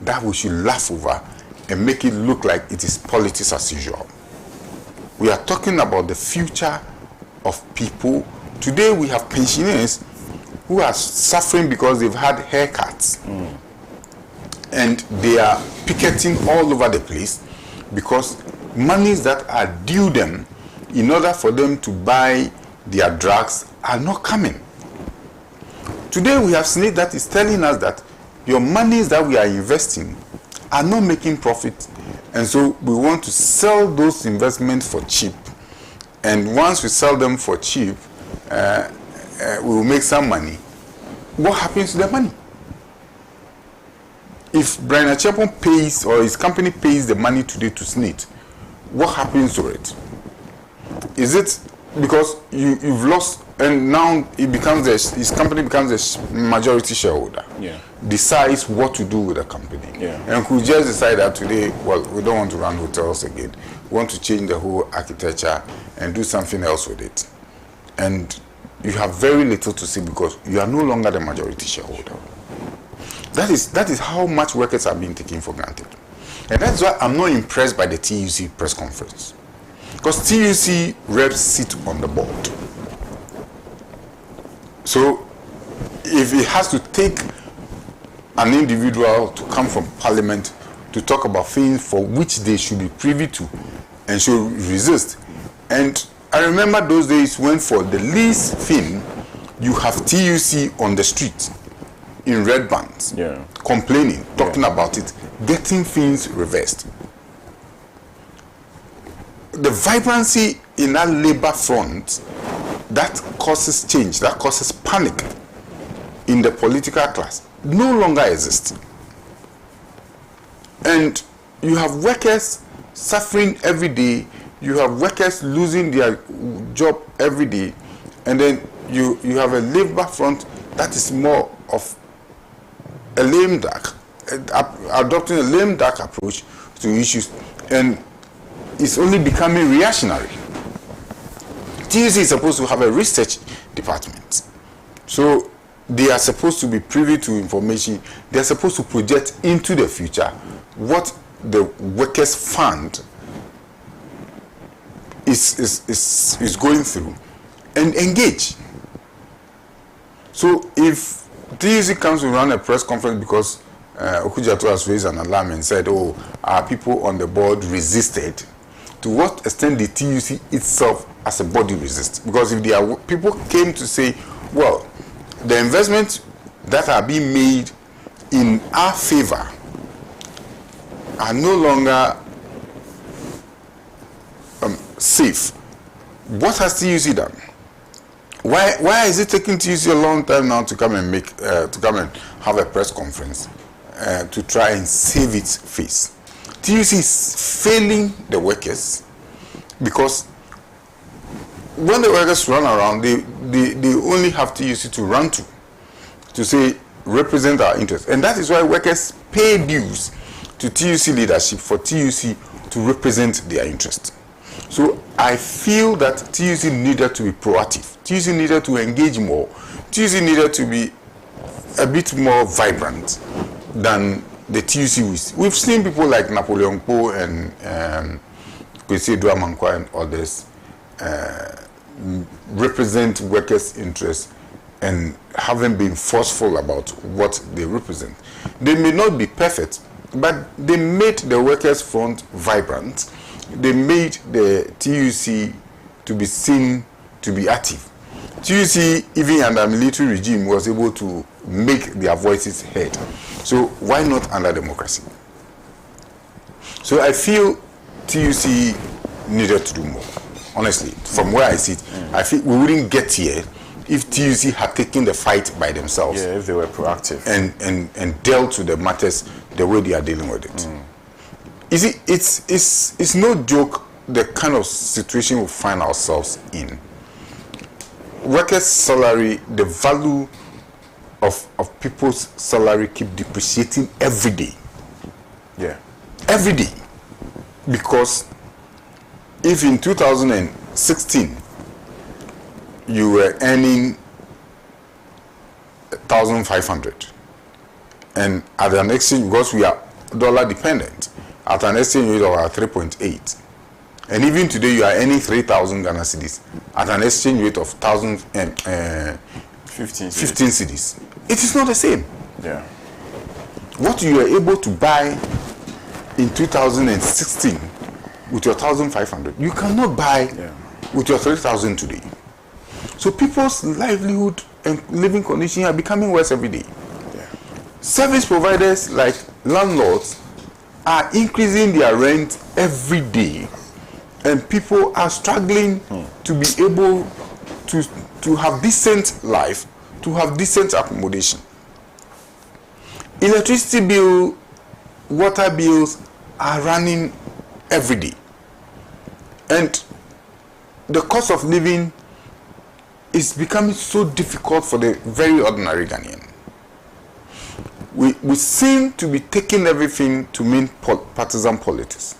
Speaker 4: that we should laugh over and make it look like it is politics as usual. We are talking about the future of people. Today we have pensioners who are suffering because they've had haircuts. And they are picketing all over the place because monies that are due them in order for them to buy their drugs are not coming. Today we have SNIT that is telling us that your monies that we are investing are not making profit, and so we want to sell those investments for cheap. And once we sell them for cheap, we will make some money. What happens to the money? If Brian Achepon pays or his company pays the money today to SNIT, what happens to it? Is it because you've lost and now his company becomes a majority shareholder?
Speaker 1: Yeah.
Speaker 4: Decides what to do with the company.
Speaker 1: Yeah.
Speaker 4: And could just decide that today, well, we don't want to run hotels again. We want to change the whole architecture and do something else with it. And you have very little to say because you are no longer the majority shareholder. That is how much workers are being taken for granted. And that's why I'm not impressed by the TUC press conference. Because TUC reps sit on the board. So if it has to take an individual to come from parliament to talk about things for which they should be privy to and should resist. And I remember those days when for the least thing, you have TUC on the street in red bands, complaining, talking about it, getting things reversed. The vibrancy in that labor front, that causes change, that causes panic in the political class, no longer exists. And you have workers suffering every day, you have workers losing their job every day, and then you have a labor front that is more of a lame duck, adopting a lame duck approach to issues, and it's only becoming reactionary. TUC is supposed to have a research department, so they are supposed to be privy to information. They are supposed to project into the future what the workers' fund is going through and engage. So if TUC comes to run a press conference because Okujato has raised an alarm and said, oh, our people on the board resisted, to what extent did TUC itself as a body resist? Because if there people came to say, well, the investments that are being made in our favor are no longer safe, what has TUC done? Why is it taking TUC a long time now to come and have a press conference to try and save its face? TUC is failing the workers because when the workers run around, they only have TUC to run to say represent our interests, and that is why workers pay dues to TUC leadership for TUC to represent their interests. So I feel that TUC needed to be proactive. TUC needed to engage more. TUC needed to be a bit more vibrant than the TUC. We've seen people like Napoleon Poe and Kwesi Duamankwa and others represent workers' interests and haven't been forceful about what they represent. They may not be perfect, but they made the workers' front vibrant. They made the TUC to be seen to be active. TUC, even under military regime, was able to make their voices heard. So why not under democracy? So I feel TUC needed to do more. Honestly, from where I sit, I feel we wouldn't get here if TUC had taken the fight by themselves.
Speaker 1: Yeah, if they were proactive.
Speaker 4: And dealt with the matters the way they are dealing with it. You see, it's no joke the kind of situation we find ourselves in. Workers' salary, the value of people's salary keep depreciating every day.
Speaker 1: Yeah.
Speaker 4: Every day. Because if in 2016 you were earning 1,500, and at an exchange, because we are dollar dependent, at an exchange rate of 3.8, and even today you are earning 3,000 Ghana cedis at an exchange rate of 15 cedis. It is not the same.
Speaker 1: Yeah.
Speaker 4: What you were able to buy in 2016 with your 1,500, you cannot buy with your 3,000 today. So people's livelihood and living conditions are becoming worse every day.
Speaker 1: Yeah.
Speaker 4: Service providers like landlords are increasing their rent every day, and people are struggling to be able to have decent life, to have decent accommodation. Electricity bill, water bills are running every day, and the cost of living is becoming so difficult for the very ordinary Ghanaian. We seem to be taking everything to mean partisan politics.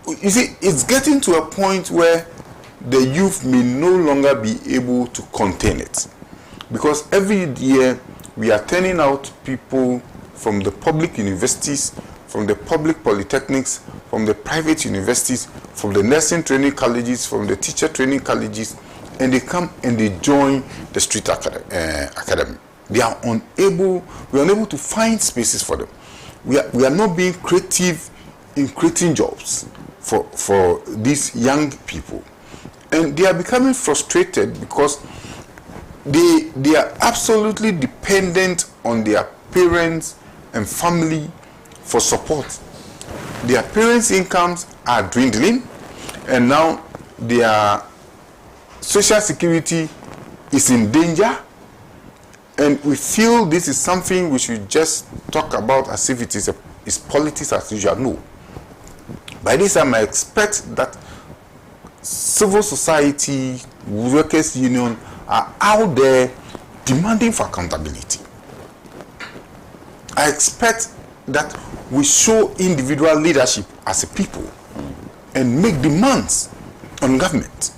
Speaker 4: You see, it's getting to a point where the youth may no longer be able to contain it, because every year we are turning out people from the public universities, from the public polytechnics, from the private universities, from the nursing training colleges, from the teacher training colleges, and they come and they join the street academy. We are unable to find spaces for them. We are not being creative in creating jobs for these young people, and they are becoming frustrated because they are absolutely dependent on their parents and family for support. Their parents' incomes are dwindling, and now their social security is in danger. And we feel this is something we should just talk about as if it is politics as usual. No. By this time, I expect that civil society, workers' union are out there demanding for accountability. I expect that we show individual leadership as a people and make demands on government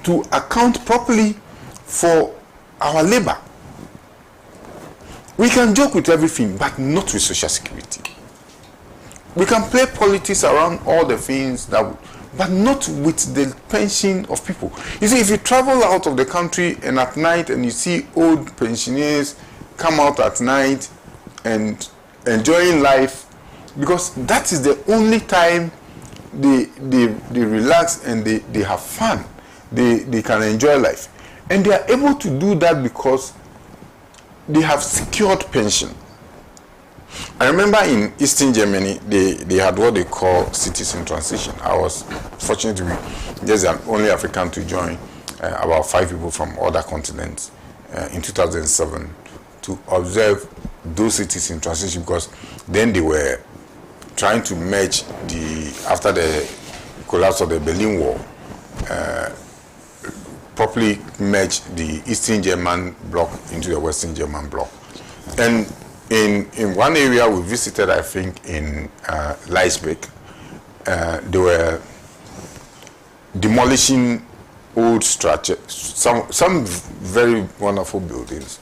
Speaker 4: to account properly for our labor. We can joke with everything, but not with social security. We can play politics around all the things that but not with the pension of people. You see, if you travel out of the country and at night and you see old pensioners come out at night and enjoying life, because that is the only time they relax and they have fun. They can enjoy life. And they are able to do that because they have secured pension. I remember in Eastern Germany, they had what they call cities in transition. I was fortunate to be just the only African to join about 5 people from other continents in 2007 to observe those cities in transition, because then they were trying to merge after the collapse of the Berlin Wall, properly merge the Eastern German bloc into the Western German bloc. And in one area we visited, I think in Leipzig, they were demolishing old structures, some very wonderful buildings,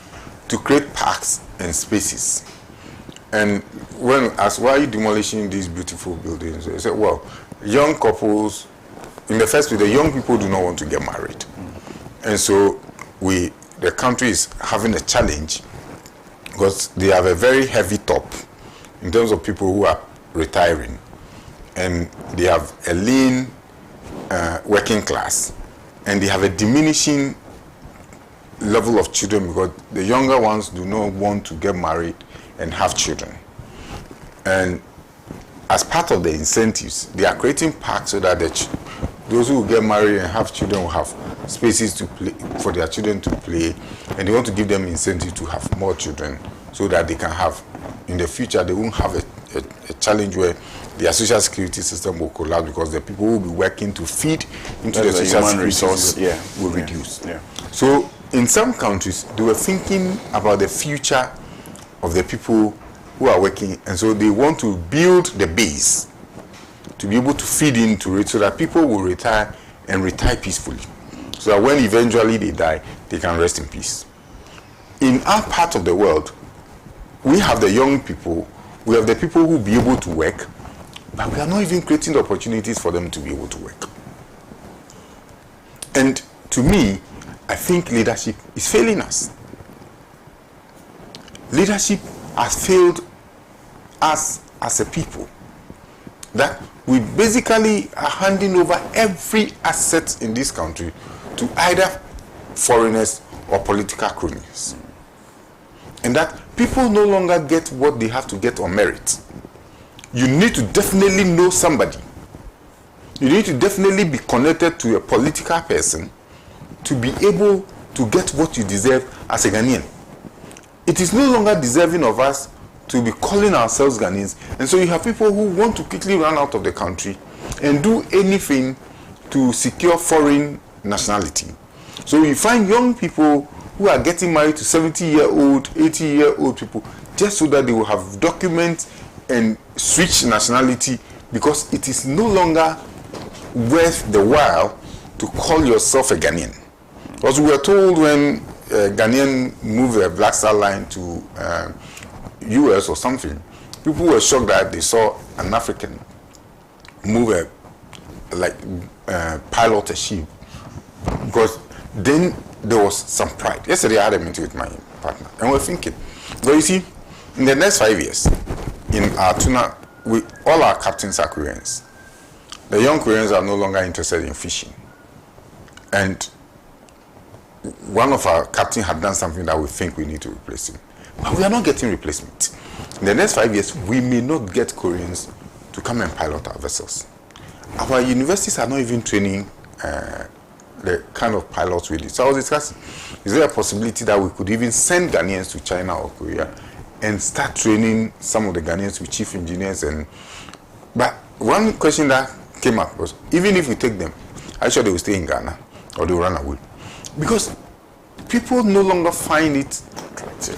Speaker 4: to create parks and spaces. And when asked, why are you demolishing these beautiful buildings? They said, well, young couples, in the first place, the young people do not want to get married. And so the country is having a challenge because they have a very heavy top in terms of people who are retiring. And they have a lean working class. And they have a diminishing level of children because the younger ones do not want to get married and have children. And as part of the incentives, they are creating parks so that those who will get married and have children will have spaces to play, for their children to play, and they want to give them incentive to have more children so that they can have, in the future, they won't have a challenge where their social security system will collapse because the people who will be working to feed into the social security system will reduce. Yeah. So in some countries, they were thinking about the future of the people who are working, and so they want to build the base to be able to feed into it so that people will retire and retire peacefully, so that when eventually they die, they can rest in peace. In our part of the world, we have the young people, we have the people who will be able to work, but we are not even creating the opportunities for them to be able to work. And to me, I think leadership is failing us. Leadership has failed us as a people. That we basically are handing over every asset in this country to either foreigners or political cronies. And that people no longer get what they have to get on merit. You need to definitely know somebody. You need to definitely be connected to a political person to be able to get what you deserve as a Ghanaian. It is no longer deserving of us to be calling ourselves Ghanaians. And so you have people who want to quickly run out of the country and do anything to secure foreign nationality. So you find young people who are getting married to 70-year-old, 80-year-old people just so that they will have documents and switch nationality, because it is no longer worth the while to call yourself a Ghanaian. Because we were told when Ghanaian moved a Black Star Line to US or something, people were shocked that they saw an African move pilot a ship, because then there was some pride. Yesterday I had a meeting with my partner and we're thinking, well, you see, in the next 5 years, in our tuna, all our captains are Koreans. The young Koreans are no longer interested in fishing. And one of our captains had done something that we think we need to replace him. But we are not getting replacement. In the next 5 years, we may not get Koreans to come and pilot our vessels. Our universities are not even training the kind of pilots we need. So I was discussing, is there a possibility that we could even send Ghanaians to China or Korea and start training some of the Ghanaians with chief engineers? But one question that came up was, even if we take them, I'm sure they will stay in Ghana or they will run away. Because people no longer find it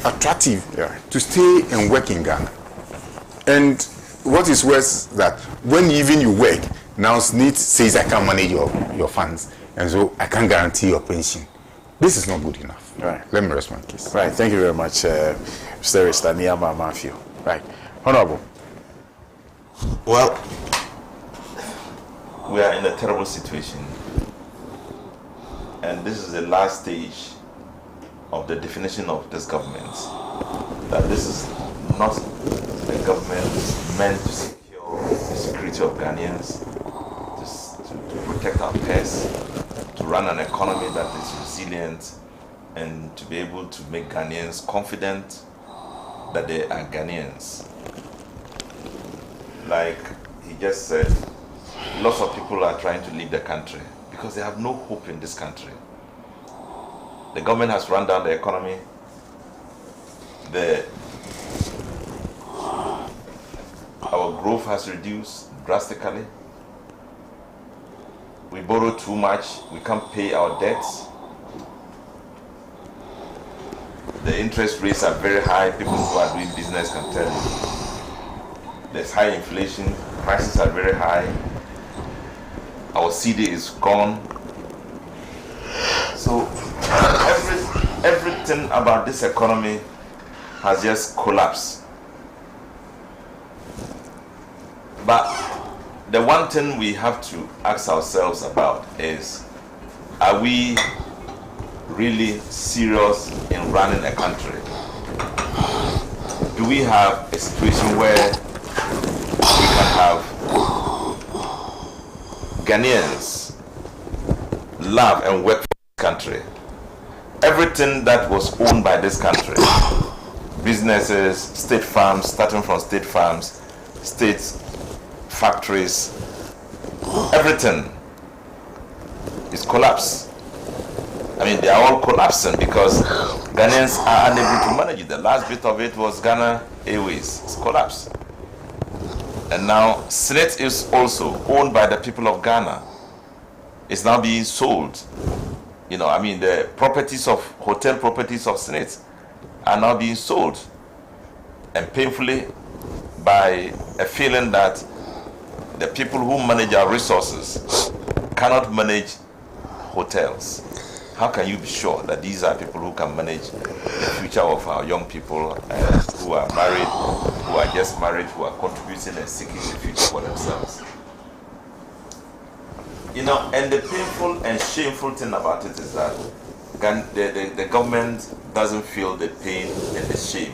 Speaker 4: attractive to stay and work in Ghana. And what is worse, that when even you work, now SNIT says I can't manage your funds, and so I can't guarantee your pension. This is not good enough. Right. Let me rest my case.
Speaker 1: Right. Thank you very much, Mr. Niyama Matthew. Right. Honorable.
Speaker 3: Well, we are in a terrible situation. And this is the last stage of the definition of this government. That this is not a government meant to secure the security of Ghanaians, to protect our peace, to run an economy that is resilient, and to be able to make Ghanaians confident that they are Ghanaians. Like he just said, lots of people are trying to leave the country because they have no hope in this country. The government has run down the economy. Our growth has reduced drastically. We borrow too much. We can't pay our debts. The interest rates are very high. People who are doing business can tell you. There's high inflation. Prices are very high. Our CD is gone. So everything about this economy has just collapsed. But the one thing we have to ask ourselves about is, are we really serious in running a country? Do we have a situation where we can have Ghanaians love and work for this country? Everything that was owned by this country, businesses, state farms, starting from state farms, state factories, everything is collapsed. I mean, they are all collapsing because Ghanaians are unable to manage it. The last bit of it was Ghana Airways. It's collapsed. And now Senate is also owned by the people of Ghana. It's now being sold. You know, I mean, the properties of hotel properties of Senate are now being sold, and painfully by a feeling that the people who manage our resources cannot manage hotels. How can you be sure that these are people who can manage the future of our young people who are married, who are just married, who are contributing and seeking the future for themselves? You know, and the painful and shameful thing about it is that the government doesn't feel the pain and the shame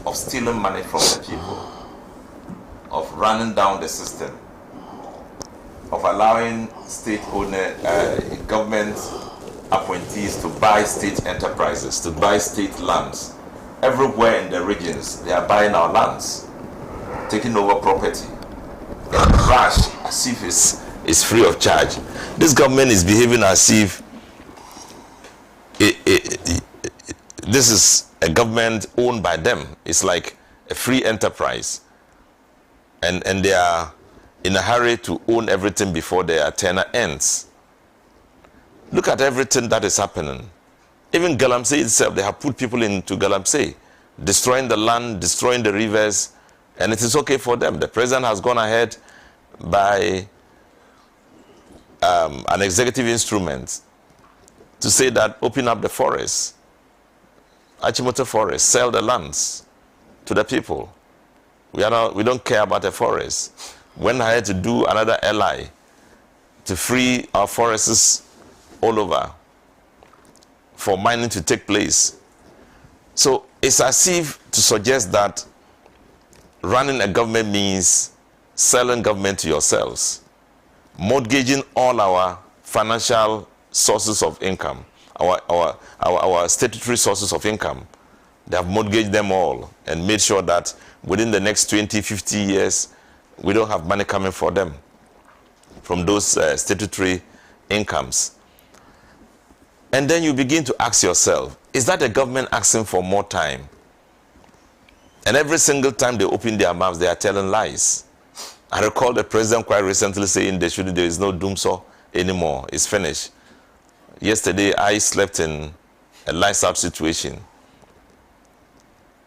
Speaker 3: of stealing money from the people, of running down the system, of allowing government appointees to buy state enterprises, to buy state lands. Everywhere in the regions, they are buying our lands, taking over property, and rush as if it's free of charge. This government is behaving as if this is a government owned by them. It's like a free enterprise, and they are in a hurry to own everything before their tenure ends. Look at everything that is happening. Even Galamsey itself, they have put people into Galamsey, destroying the land, destroying the rivers, and it is okay for them. The president has gone ahead by an executive instrument to say that open up the forests, Achimota forest, sell the lands to the people. We don't care about the forest. Went ahead to do another LI to free our forests all over for mining to take place. So it's as if to suggest that running a government means selling government to yourselves, mortgaging all our financial sources of income, our statutory sources of income. They have mortgaged them all and made sure that within the next 20, 50 years, we don't have money coming for them from those statutory incomes. And then you begin to ask yourself, is that the government asking for more time? And every single time they open their mouths, they are telling lies. I recall the president quite recently saying there is no doomsaw anymore. It's finished. Yesterday, I slept in a lights-out situation.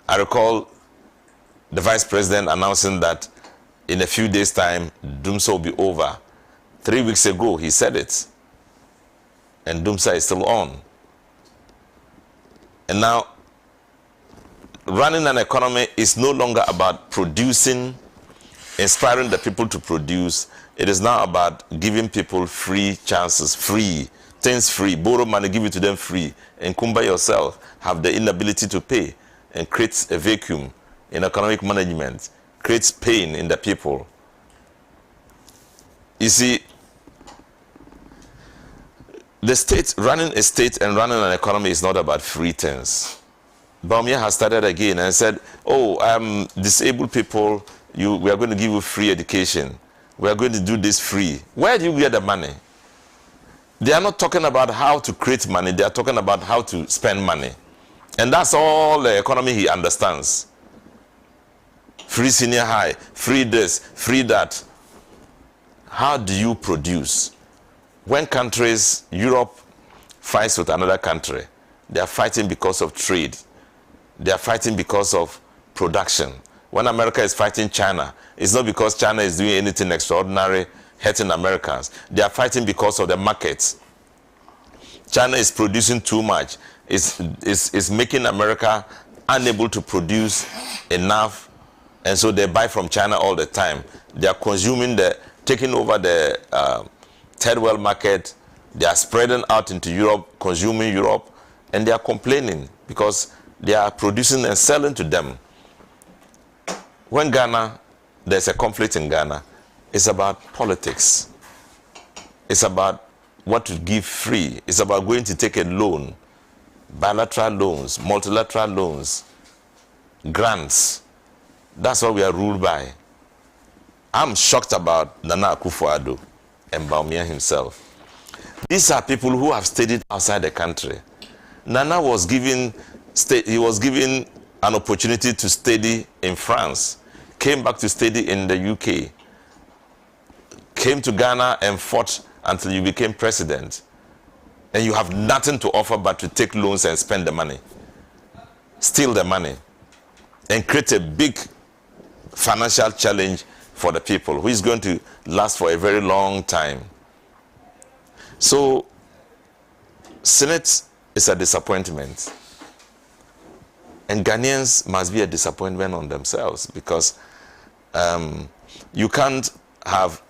Speaker 3: I recall the vice president announcing that in a few days' time, doomsaw will be over. 3 weeks ago, he said it. And doomsaw is still on. And now, running an economy is no longer about producing, inspiring the people to produce, It is now about giving people free chances, free, things free. Borrow money, give it to them free. Encumber yourself, have the inability to pay, and creates a vacuum in economic management, creates pain in the people. You see, the state, running a state and running an economy is not about free things. Baumia has started again and said, oh, disabled people, we are going to give you free education. We are going to do this free. Where do you get the money? They are not talking about how to create money. They are talking about how to spend money. And that's all the economy he understands. Free senior high, free this, free that. How do you produce? When countries, Europe fights with another country, they are fighting because of trade. They are fighting because of production. When America is fighting China, it's not because China is doing anything extraordinary, hurting Americans. They are fighting because of the markets. China is producing too much. It's making America unable to produce enough, and so they buy from China all the time. They are taking over the third world market. They are spreading out into Europe, consuming Europe, and they are complaining because they are producing and selling to them. When there's a conflict in Ghana, it's about politics. It's about what to give free. It's about going to take a loan, bilateral loans, multilateral loans, grants. That's what we are ruled by. I'm shocked about Nana Akufo-Addo and Baumia himself. These are people who have studied outside the country. Nana was given an opportunity to study in France, came back to study in the UK, came to Ghana and fought until you became president. And you have nothing to offer but to take loans and spend the money, steal the money, and create a big financial challenge for the people, who is going to last for a very long time. So, Senate is a disappointment. And Ghanaians must be a disappointment on themselves, because you can't have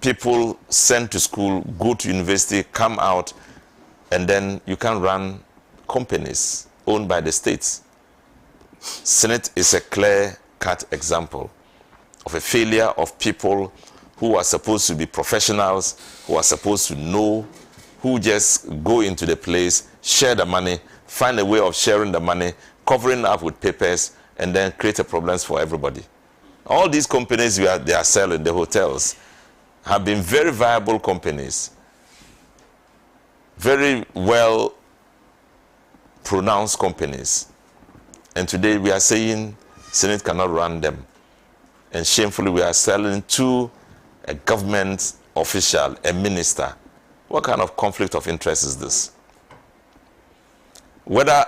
Speaker 3: people sent to school, go to university, come out, and then you can't run companies owned by the states. Senate is a clear-cut example of a failure of people who are supposed to be professionals, who are supposed to know, who just go into the place, share the money, find a way of sharing the money, covering up with papers, and then create problems for everybody. All these companies they are selling, the hotels, have been very viable companies, very well pronounced companies. And today we are saying Senate cannot run them. And shamefully we are selling to a government official, a minister. What kind of conflict of interest is this? Whether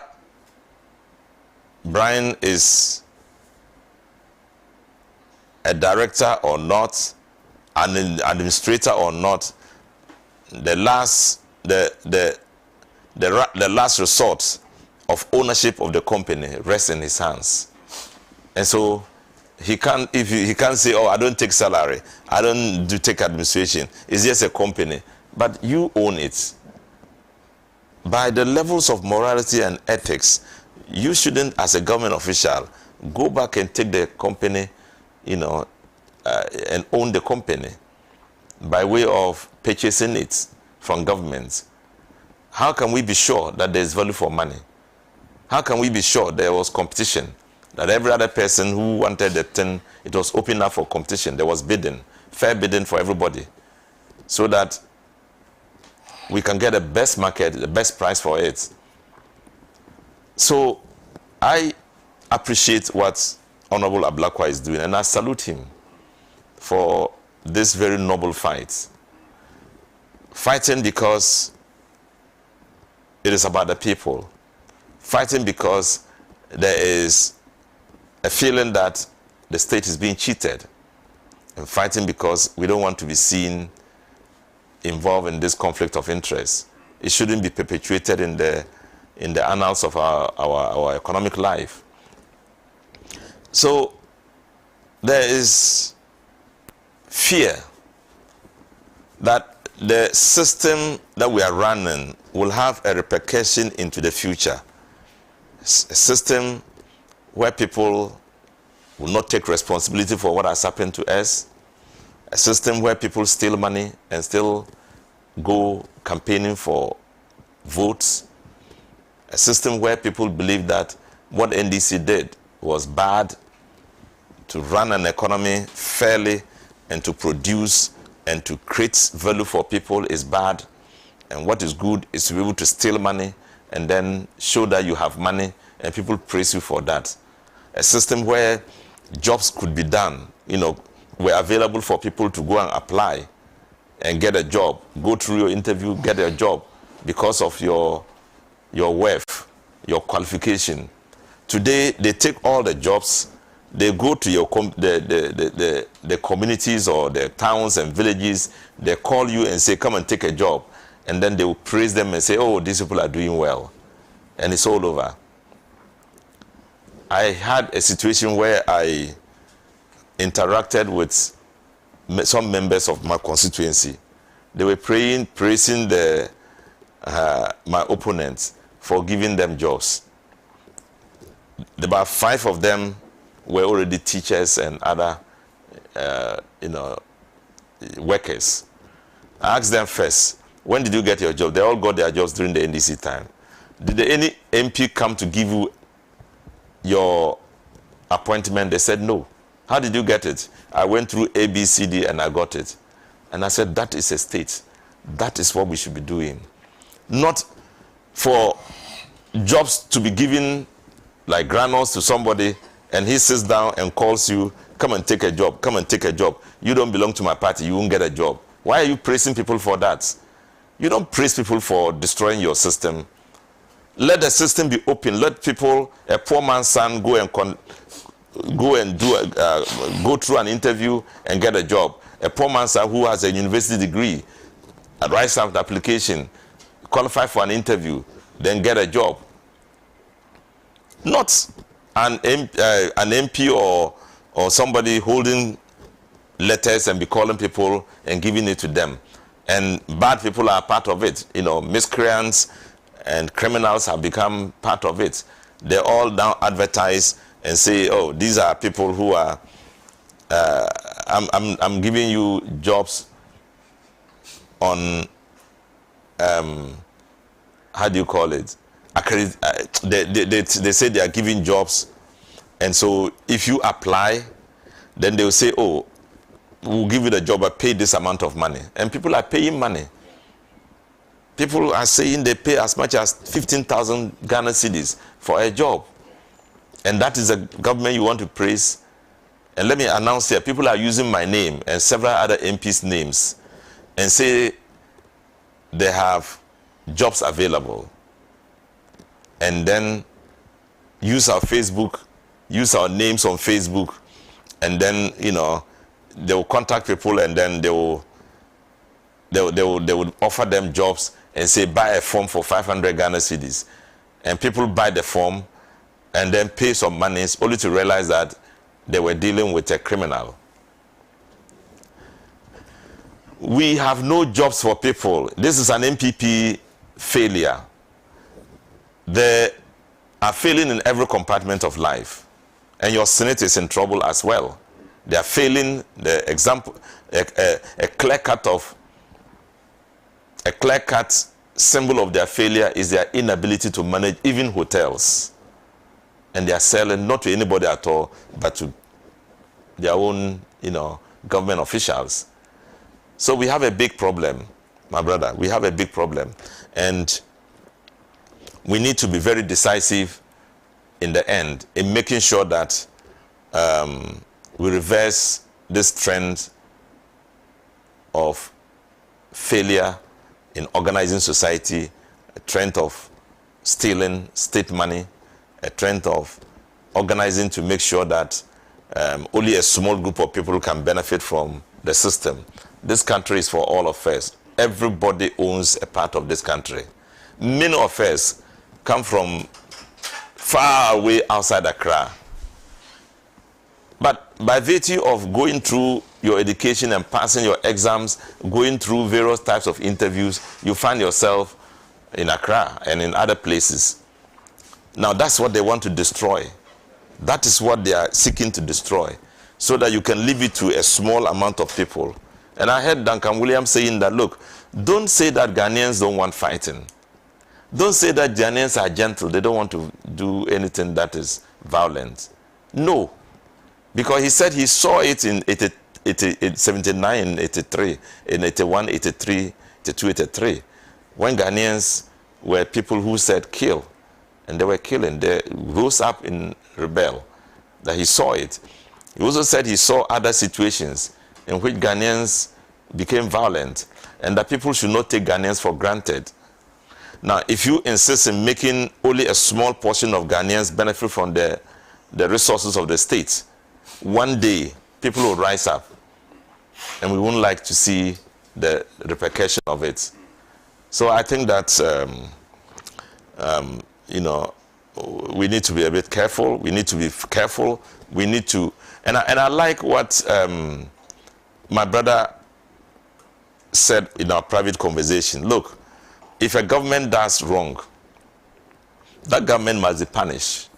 Speaker 3: Brian is a director or not, an administrator or not, the last resort of ownership of the company rests in his hands. And so he can't say, oh, I don't take salary, I don't take administration, it's just a company. But you own it. By the levels of morality and ethics, you shouldn't, as a government official, go back and take the company, and own the company by way of purchasing it from government. How can we be sure that there is value for money? How can we be sure there was competition? That every other person who wanted the thing, it was open up for competition. There was bidding, fair bidding for everybody, so that we can get the best market, the best price for it. So I appreciate what Honorable Ablakwa is doing, and I salute him for this very noble fight. Fighting because it is about the people. Fighting because there is a feeling that the state is being cheated. And fighting because we don't want to be seen involved in this conflict of interest. It shouldn't be perpetuated in the annals of our economic life. So there is fear that the system that we are running will have a repercussion into the future. A system where people will not take responsibility for what has happened to us. A system where people steal money and still go campaigning for votes. A system where people believe that what NDC did was bad. To run an economy fairly and to produce and to create value for people is bad. And what is good is to be able to steal money and then show that you have money and people praise you for that. A system where jobs could be done, were available for people to go and apply and get a job, go through your interview, get a job because of your worth, your qualification. Today, they take all the jobs, they go to your the communities or the towns and villages, they call you and say, come and take a job. And then they will praise them and say, oh, these people are doing well. And it's all over. I had a situation where I interacted with some members of my constituency. They were praising my opponents for giving them jobs. About 5 of them were already teachers and other, workers. I asked them first, when did you get your job? They all got their jobs during the NDC time. Did any MP come to give you your appointment? They said no. How did you get it? I went through ABCD and I got it. And I said, that is a state. That is what we should be doing. Not for jobs to be given like granules to somebody and he sits down and calls you, come and take a job, come and take a job. You don't belong to my party, you won't get a job. Why are you praising people for that? You don't praise people for destroying your system. Let the system be open. Let people, a poor man's son, go through an interview and get a job. A poor man's son who has a university degree, writes out the application, qualify for an interview, then get a job. Not an MP or somebody holding letters and be calling people and giving it to them. And bad people are part of it. Miscreants and criminals have become part of it. They all now advertise and say, oh, these are people who are, I'm giving you jobs on, how do you call it? They say they are giving jobs. And so if you apply, then they will say, oh, we'll give you the job, but pay this amount of money. And people are paying money. People are saying they pay as much as 15,000 Ghana cedis for a job. And that is a government you want to praise. And let me announce here, people are using my name and several other MPs' names and say they have jobs available. And then use our Facebook, use our names on Facebook, and then, they will contact people and then they will offer them jobs and say, buy a form for 500 Ghana cedis. And people buy the form and then pay some money only to realize that they were dealing with a criminal. We have no jobs for people. This is an MPP failure. They are failing in every compartment of life. And your Senate is in trouble as well. They are failing. The example, a clear-cut symbol of their failure is their inability to manage even hotels. And they are selling not to anybody at all, but to their own, government officials. So we have a big problem, my brother. We have a big problem. And we need to be very decisive in the end in making sure that we reverse this trend of failure in organizing society, a trend of stealing state money, a trend of organizing to make sure that only a small group of people can benefit from the system. This country is for all of us. Everybody owns a part of this country. Many of us come from far away outside Accra. But by virtue of going through your education and passing your exams, going through various types of interviews, you find yourself in Accra and in other places. Now that's what they want to destroy. That is what they are seeking to destroy, so that you can leave it to a small amount of people. And I heard Duncan Williams saying that, look, don't say that Ghanaians don't want fighting. Don't say that Ghanaians are gentle, they don't want to do anything that is violent. No, because he said he saw it in 79, 83, in 81, 83, 82, 83, when Ghanaians were people who said kill, and they were killing. They rose up in rebel, that he saw it. He also said he saw other situations in which Ghanaians became violent, and that people should not take Ghanaians for granted. Now, if you insist in making only a small portion of Ghanaians benefit from the resources of the state, one day people will rise up, and we wouldn't like to see the repercussion of it. So I think that, you know, we need to be a bit careful. We need to be careful. We need to, and I like what my brother said in our private conversation. Look, if a government does wrong, that government must be punished.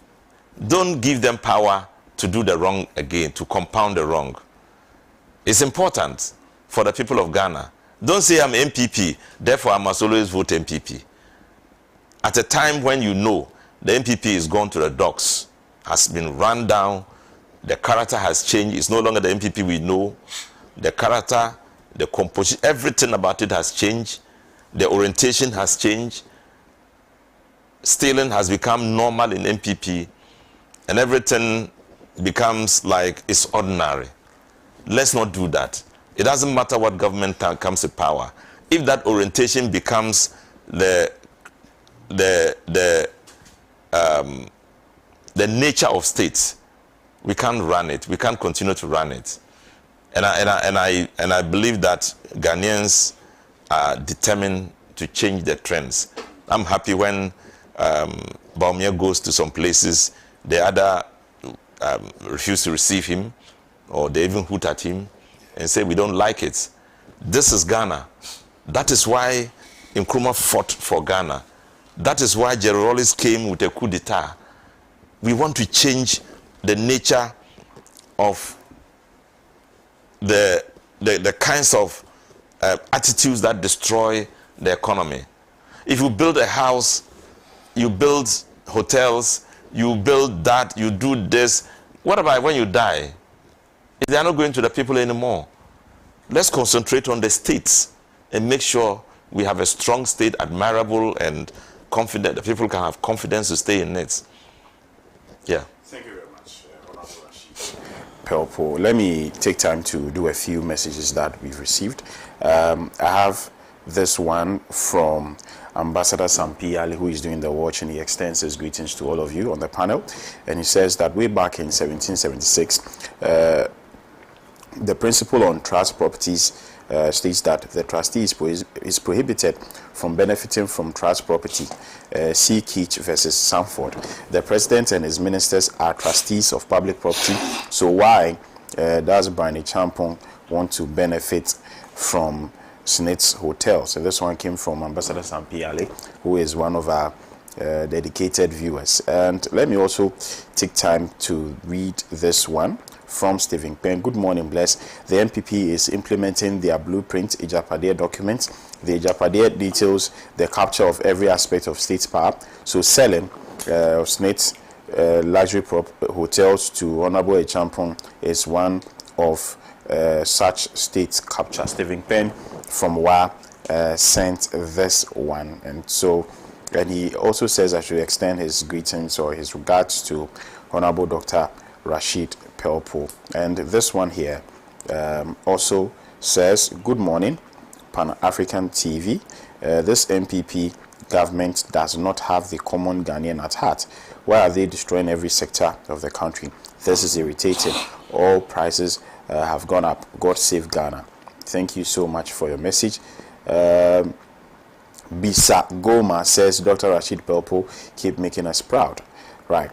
Speaker 3: Don't give them power to do the wrong again, to compound the wrong. It's important for the people of Ghana. Don't say I'm MPP, therefore I must always vote MPP. At a time when you know the MPP is gone to the docks, has been run down, the character has changed, it's no longer the MPP we know, the character, the composition, everything about it has changed, the orientation has changed, stealing has become normal in MPP, and everything becomes like it's ordinary. Let's not do that. It doesn't matter what government comes to power. If that orientation becomes the nature of states, we can't run it. We can't continue to run it. And I believe that Ghanaians are determined to change the trends. I'm happy when Baumia goes to some places, the other refuse to receive him, or they even hoot at him and say, we don't like it. This is Ghana. That is why Nkrumah fought for Ghana. That is why Jerry Rawlings came with a coup d'etat. We want to change the nature of the kinds of attitudes that destroy the economy. If you build a house, you build hotels, you build that, you do this. What about when you die? If they are not going to the people anymore. Let's concentrate on the states and make sure we have a strong state, admirable and confident, that people can have confidence to stay in it. Yeah.
Speaker 1: Thank you very much, Honorable Rashid Pelpo. Let me take time to do a few messages that we've received. I have this one from Ambassador Sampi Ali, who is doing the watch, and he extends his greetings to all of you on the panel. And he says that way back in 1776, the principle on trust properties states that the trustee is prohibited from benefiting from trust property. See Keach versus Sanford. The president and his ministers are trustees of public property. So why does Barney Champong want to benefit from Smith's hotels? And this one came from Ambassador Sampi Ali, who is one of our dedicated viewers. And let me also take time to read this one from Stephen Penn. Good morning, Bless. The MPP is implementing their blueprint Ejapade document. The Ejapade details the capture of every aspect of state power. So selling Smith's luxury hotels to Honorable Echampong is one of such state capture. Stephen Penn from WA sent this one. And he also says I should extend his greetings or his regards to Honorable Dr. Rashid Pelpo. And this one here also says, good morning, Pan-African TV. This MPP government does not have the common Ghanaian at heart. Why are they destroying every sector of the country? This is irritating. All prices have gone up. God save Ghana. Thank you so much for your message. Bisa Goma says, Dr. Rashid Pelpo, keep making us proud. Right.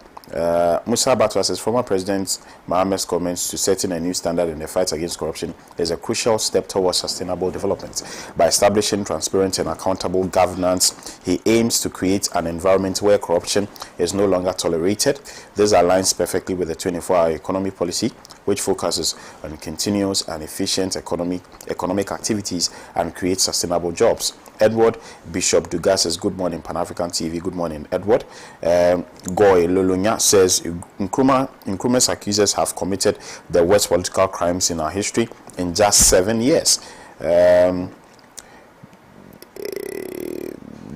Speaker 1: Musa Batwa says former President Mohammed's comments to setting a new standard in the fight against corruption is a crucial step towards sustainable development. By establishing transparent and accountable governance, he aims to create an environment where corruption is no longer tolerated. This aligns perfectly with the 24-hour economy policy, which focuses on continuous and efficient economic activities and creates sustainable jobs. Edward Bishop Dugas says, good morning, Pan-African TV. Good morning, Edward. Goy Lolunya says, Nkrumah's accusers have committed the worst political crimes in our history in just 7 years.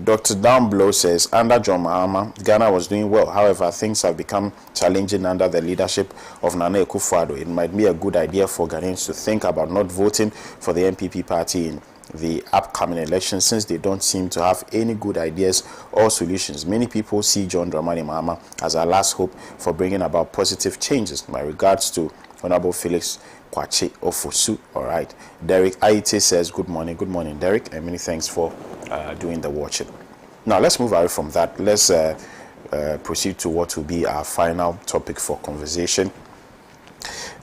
Speaker 1: Dr. Downblow says, under John Mahama, Ghana was doing well. However, things have become challenging under the leadership of Nana Akufo-Addo. It might be a good idea for Ghanaians to think about not voting for the NPP party in the upcoming elections, since they don't seem to have any good ideas or solutions. Many people see John Dramani Mahama as our last hope for bringing about positive changes. My regards to Honorable Felix Kwache Ofosu. All right. Derek Aite says, good morning, Derek, and many thanks for doing the watching. Now, let's move away from that. Let's proceed to what will be our final topic for conversation.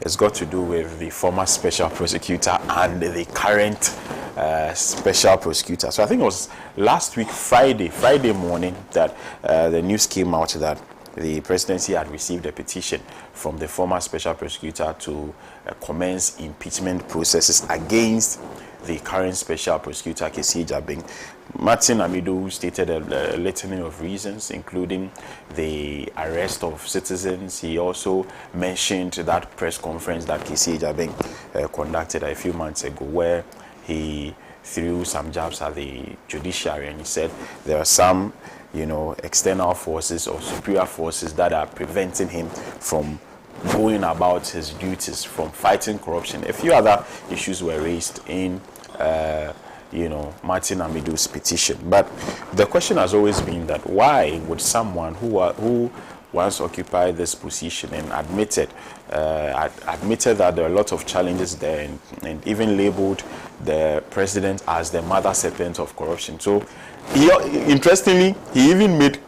Speaker 1: It's got to do with the former special prosecutor and the current special prosecutor. So I think it was last week, Friday morning, that the news came out that the presidency had received a petition from the former special prosecutor to commence impeachment processes against the current special prosecutor, Kessie Jabing. Martin Amidu stated a litany of reasons, including the arrest of citizens. He also mentioned that press conference that Kessie Jabing conducted a few months ago, where he threw some jabs at the judiciary, and he said there are some, external forces or superior forces that are preventing him from going about his duties, from fighting corruption. A few other issues were raised in Martin Amidu's petition. But the question has always been that why would someone who once occupied this position and admitted that there are a lot of challenges there, and even labeled the president as the mother serpent of corruption. So interestingly, he even made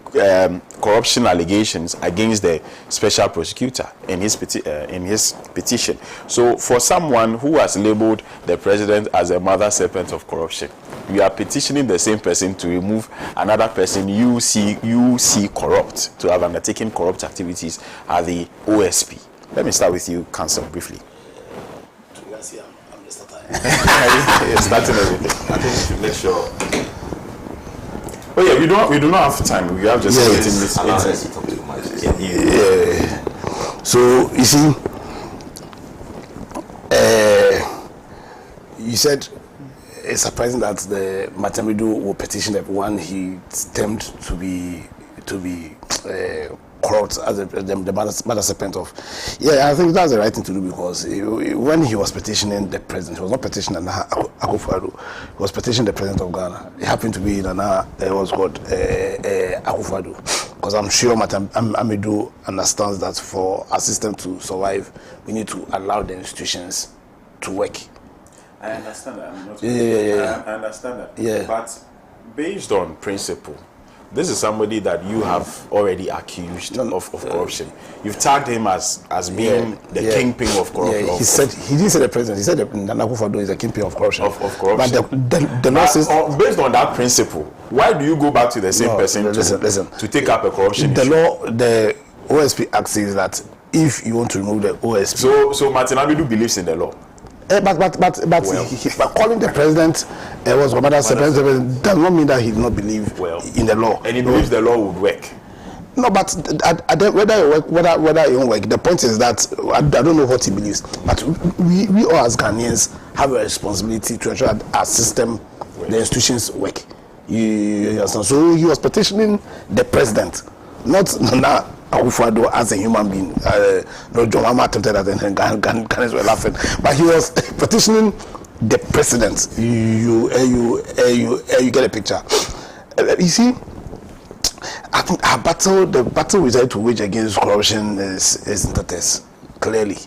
Speaker 1: corruption allegations against the special prosecutor in his petition. So for someone who has labeled the president as a mother serpent of corruption, you are petitioning the same person to remove another person you see corrupt, to have undertaken corrupt activities at the OSP. Let me start with you, Counsel, briefly.
Speaker 2: I'm just
Speaker 1: Starting everything. I think we should make sure. Oh yeah, we do not have time. We have just 18 minutes.
Speaker 2: Yeah. So you see, you said it's surprising that the Matamidu will petition everyone he termed to be corrupt as the mother serpent of. Yeah, I think that's the right thing to do, because when he was petitioning the president, he was not petitioning Akufo-Addo. He was petitioning the president of Ghana. It happened to be Nana was called Akufo-Addo, because I'm sure Amidu understands that for our system to survive, we need to allow the institutions to work.
Speaker 1: I understand that. I understand that.
Speaker 2: Yeah.
Speaker 1: But based on principle, this is somebody that you have already accused of corruption. You've tagged him as being the kingpin of corruption.
Speaker 2: Yeah, he didn't say the president. He said that Nana Akufo-Addo is the kingpin of corruption.
Speaker 1: Of corruption.
Speaker 2: But the law says,
Speaker 1: based on that principle, why do you go back to the same person to take up a corruption issue?
Speaker 2: The OSP Act says that if you want to remove the OSP,
Speaker 1: so Martin Amidu believes in the law.
Speaker 2: But calling the president was mother serpent does not mean that he did not believe in the law.
Speaker 1: And he believes the law would work.
Speaker 2: No, but whether it work, whether it won't work, the point is that I don't know what he believes. But we all as Ghanaians have a responsibility to ensure that our system, the institutions work. You understand? So he was petitioning the president, not Nana Akufo-Addo as a human being. John Mahama attempted that, and Ghanaians were laughing. But he was petitioning the president. You get a picture. You see, I think the battle we try to wage against corruption is in tatters, clearly.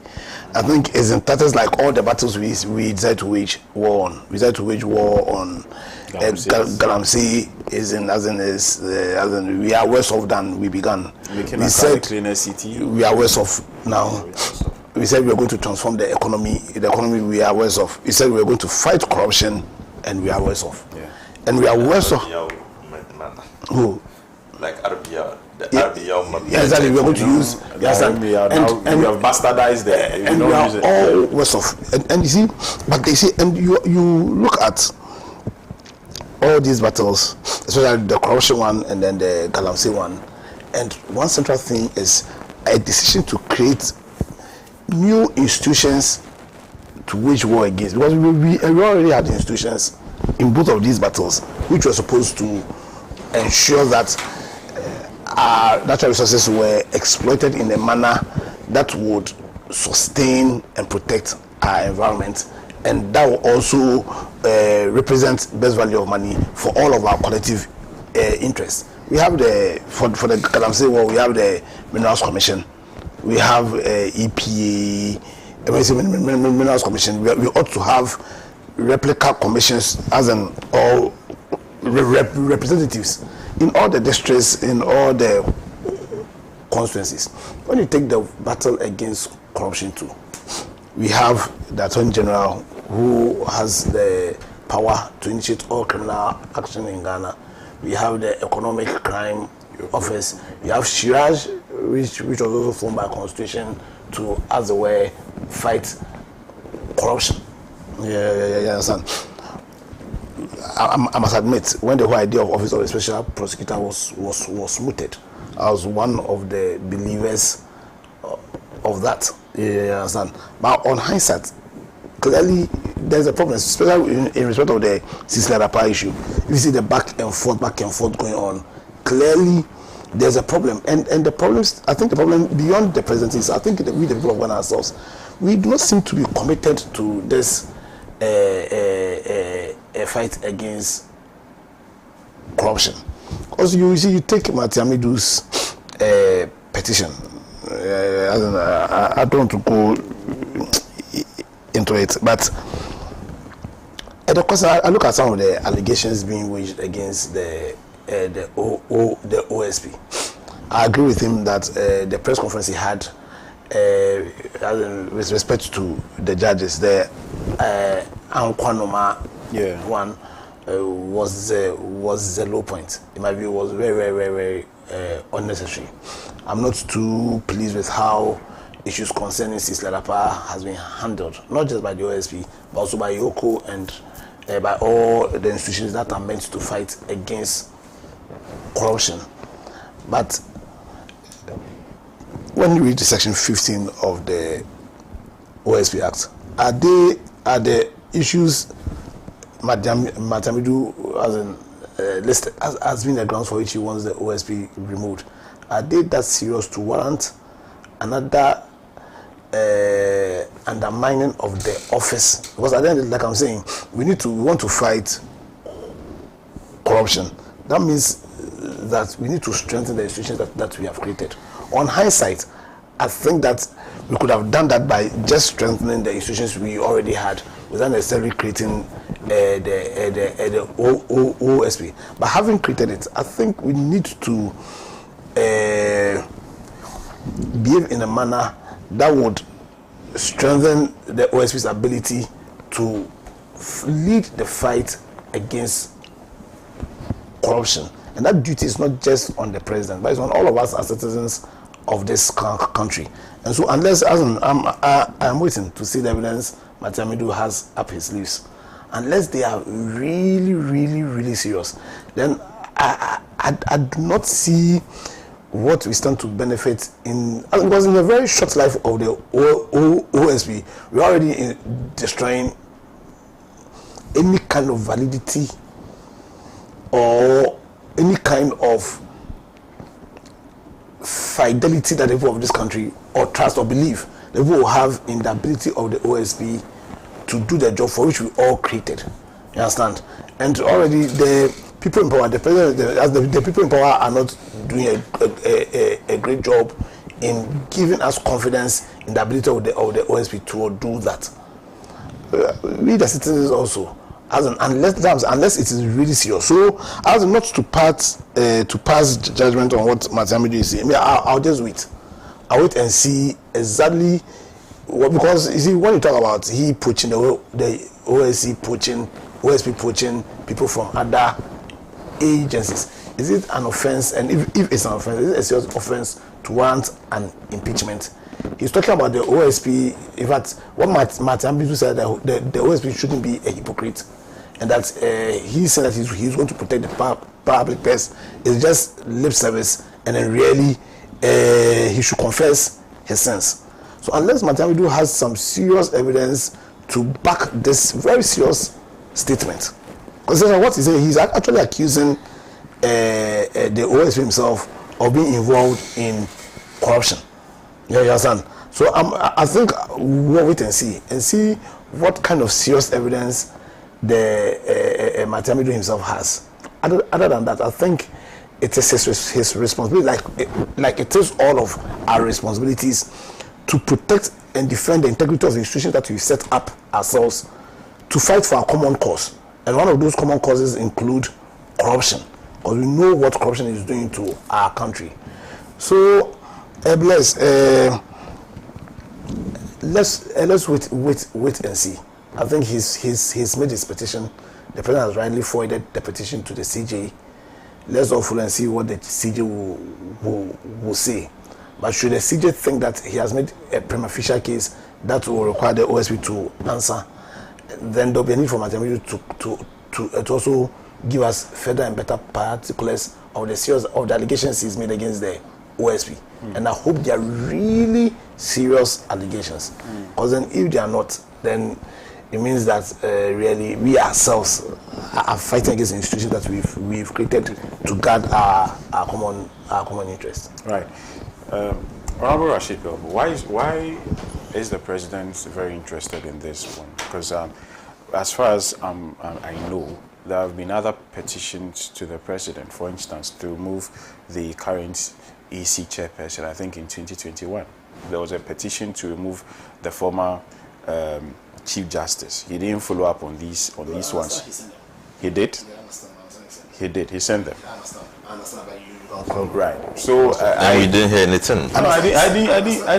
Speaker 2: I think it's in tatters like all the battles we decide to wage war on. We decide to wage war on Galamsey is we are worse off than we began.
Speaker 1: Making we said cleaner city.
Speaker 2: We are worse off now. We said we are going to transform the economy. The economy, we are worse off. We said we are going to fight corruption, and we are worse off.
Speaker 1: Yeah.
Speaker 2: And we are worse off. Who?
Speaker 3: Like RBL.
Speaker 2: Yeah, exactly. We are going to use. Yes, and
Speaker 1: we have bastardized the.
Speaker 2: And we are all worse off. And you see, but they say, and you look at all these battles, especially the corruption one and then the Galamsey one, and one central thing is a decision to create new institutions to wage war against, because we already had institutions in both of these battles which were supposed to ensure that our natural resources were exploited in a manner that would sustain and protect our environment, and that will also represent best value of money for all of our collective interests. We have for the Galamsey War, we have the Minerals Commission, we have EPA, Minerals Commission. We ought to have replica commissions as an all representatives in all the districts, in all the constituencies. When you take the battle against corruption too, we have the Attorney General who has the power to initiate all criminal action in Ghana. We have the Economic Crime Office. We have Shiraj, which was also formed by Constitution to, as it were, fight corruption. Yeah, understand. I must admit, when the whole idea of Office of a Special Prosecutor was mooted, I was one of the believers of that. You understand? But on hindsight, clearly there's a problem, especially in respect of the Sislerapa issue. If you see the back and forth going on, clearly there's a problem. And the problems, I think the problem beyond the president is, I think we the people of Ghana ourselves, we do not seem to be committed to this a fight against corruption. Because you see, you take Matiamidu's petition. I don't want to go into it, but of course, I look at some of the allegations being waged against the OSP. I agree with him that the press conference he had with respect to the judges, the Ankwanoma one was the low point. In my view, was very unnecessary. I'm not too pleased with how issues concerning Sislerapa has been handled, not just by the OSP, but also by Yoko and by all the institutions that are meant to fight against corruption. But when you read the section 15 of the OSP Act, are the issues Matamidu listed as being the grounds for which he wants the OSP removed, are they that serious to warrant another undermining of the office? Because at the end, like I'm saying, we want to fight corruption. That means that we need to strengthen the institutions that we have created. On hindsight, I think that we could have done that by just strengthening the institutions we already had without necessarily creating the OSP. But having created it, I think we need to behave in a manner that would strengthen the OSP's ability to lead the fight against corruption. And that duty is not just on the president, but it's on all of us as citizens of this country. And so unless I'm waiting to see the evidence Matamidu has up his sleeves, unless they are really serious, then I do not see what we stand to benefit in, because in the very short life of the OSP, we're already destroying any kind of validity or any kind of fidelity that the people of this country, or trust or belief the people will have in the ability of the OSP to do the job for which we all created. You understand? And already the people in power, the president, the people in power are not doing a great job in giving us confidence in the ability of the OSP to do that. We the citizens also as in, unless it is really serious. So as in, not to pass judgment on what Matamidu is saying. I mean, I'll just wait. I'll wait and see exactly what, because you see, when you talk about he poaching, the OSC poaching, OSP poaching people from other agencies, is it an offense? And if it's an offense, is it a serious offense to warrant an impeachment? He's talking about the OSP. In fact, what Matamidu said, that the OSP shouldn't be a hypocrite, and that he said that he's going to protect the public purse. It's just lip service, and then really he should confess his sins. So unless Matamidu has some serious evidence to back this very serious statement, because what he said, he's actually accusing the OSP himself of being involved in corruption. You understand? So I think we'll wait and see what kind of serious evidence the Matamidu himself has. Other than that, I think it is his responsibility, like it is all of our responsibilities, to protect and defend the integrity of the institutions that we set up ourselves to fight for our common cause. And one of those common causes include corruption, because we know what corruption is doing to our country. So, let's wait and see. I think he's made his petition. The president has rightly forwarded the petition to the CJ. Let's all follow and see what the CJ will say. But should the CJ think that he has made a prima facie case that will require the OSP to answer, then there'll be a need for Matamidu to also give us further and better particulars of the allegations he's made against the OSP. And I hope they are really serious allegations. Because then if they are not, then it means that really we ourselves are fighting against the institutions that we've created to guard our common interest.
Speaker 1: Right. Honorable Rashid, why is the president very interested in this one? Because as far as I know, there have been other petitions to the president, for instance, to remove the current EC chairperson. I think in 2021 there was a petition to remove the former Chief Justice. He didn't follow up on these ones. He did. He did. He sent them.
Speaker 2: I understand that you
Speaker 1: right. So
Speaker 3: and you didn't hear anything.
Speaker 1: No, I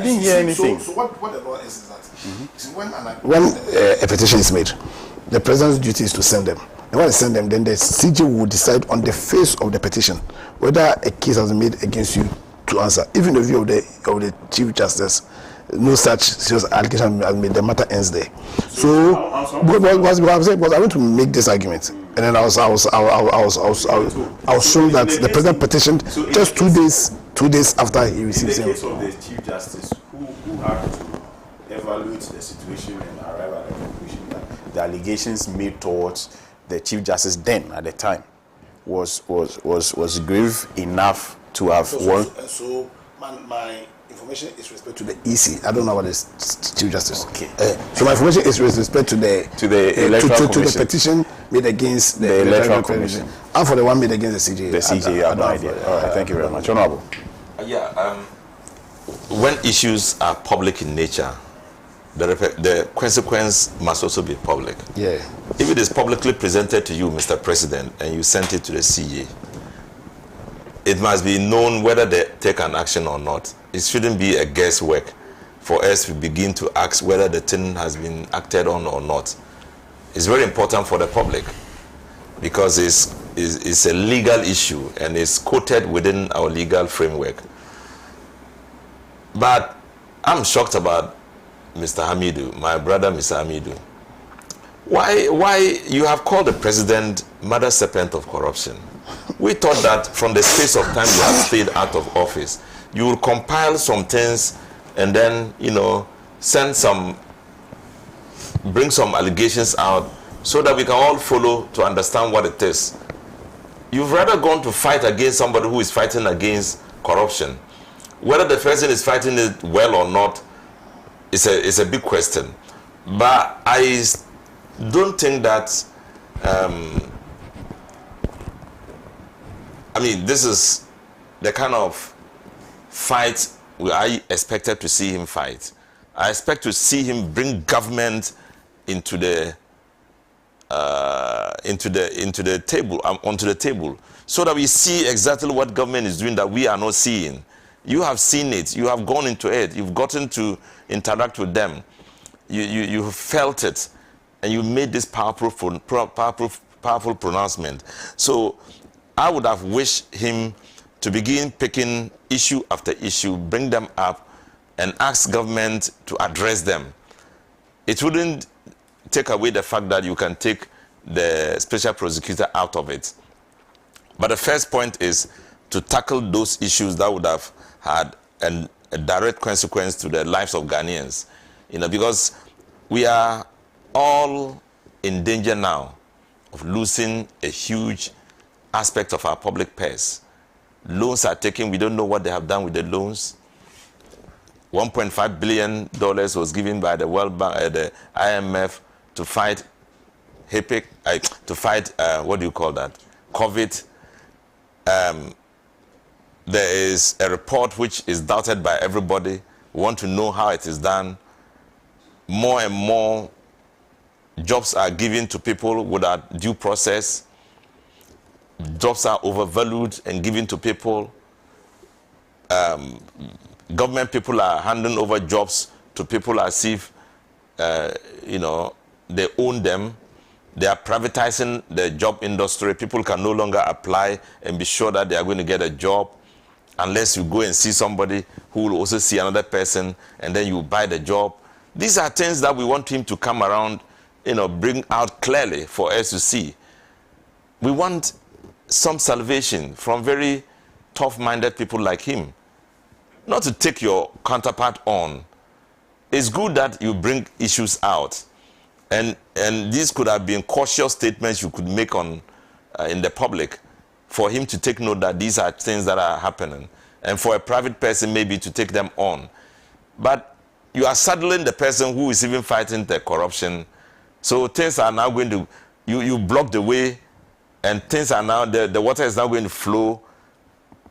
Speaker 1: didn't hear anything.
Speaker 2: So what the law is that when a petition is made, the president's duty is to send them. And when they send them, then the CJ will decide on the face of the petition whether a case has been made against you to answer. Even in the view of the Chief Justice, no such serious allegation has made. The matter ends there. So, because I want to make this argument, and then I was showing that the president petitioned just 2 days after he received
Speaker 1: in the
Speaker 2: him.
Speaker 1: case of the Chief Justice, who had to evaluate the situation and arrive at the conclusion that the allegations made towards the Chief Justice then at the time was grave enough to have won.
Speaker 2: So my information is respect to the EC. I don't know what is Chief Justice.
Speaker 1: Okay.
Speaker 2: So my information is with respect to the
Speaker 1: Electoral Commission.
Speaker 2: To the petition made against the Electoral Commission. And for the one made against the CJ.
Speaker 1: The CJ, I have no idea. All right, thank you very much. Honorable.
Speaker 3: When issues are public in nature, the consequence must also be public.
Speaker 2: Yeah.
Speaker 3: If it is publicly presented to you, Mr. President, and you sent it to the CJ, it must be known whether they take an action or not. It shouldn't be a guesswork for us to begin to ask whether the thing has been acted on or not. It's very important for the public because it's a legal issue and it's quoted within our legal framework. But I'm shocked about Mr. Hamidu, my brother Mr. Hamidu. Why you have called the president mother serpent of corruption? We thought that from the space of time you have stayed out of office, you will compile some things and then, bring some allegations out so that we can all follow to understand what it is. You've rather gone to fight against somebody who is fighting against corruption. Whether the person is fighting it well or not is a big question. But I don't think that this is the kind of fight I expected to see him fight. I expect to see him bring government into the onto the table, so that we see exactly what government is doing that we are not seeing. You have seen it. You have gone into it. You've gotten to interact with them. You felt it, and you made this powerful pronouncement. So I would have wished him to begin picking issue after issue, bring them up, and ask government to address them. It wouldn't take away the fact that you can take the special prosecutor out of it. But the first point is to tackle those issues that would have had a direct consequence to the lives of Ghanaians. Because we are all in danger now of losing a huge aspect of our public purse. Loans are taken. We don't know what they have done with the loans. $1.5 billion was given by the World Bank, the IMF, to fight COVID. There is a report which is doubted by everybody. We want to know how it is done. More and more jobs are given to people without due process. Jobs are overvalued and given to people. Government people are handing over jobs to people as if, they own them. They are privatizing the job industry. People can no longer apply and be sure that they are going to get a job unless you go and see somebody who will also see another person, and then you buy the job. These are things that we want him to come around, bring out clearly for us to see. We want some salvation from very tough-minded people like him. Not to take your counterpart on. It's good that you bring issues out. And these could have been cautious statements you could make in the public for him to take note that these are things that are happening. And for a private person maybe to take them on. But you are saddling the person who is even fighting the corruption. So things are now going to, you block the way, and things are now, the water is now going to flow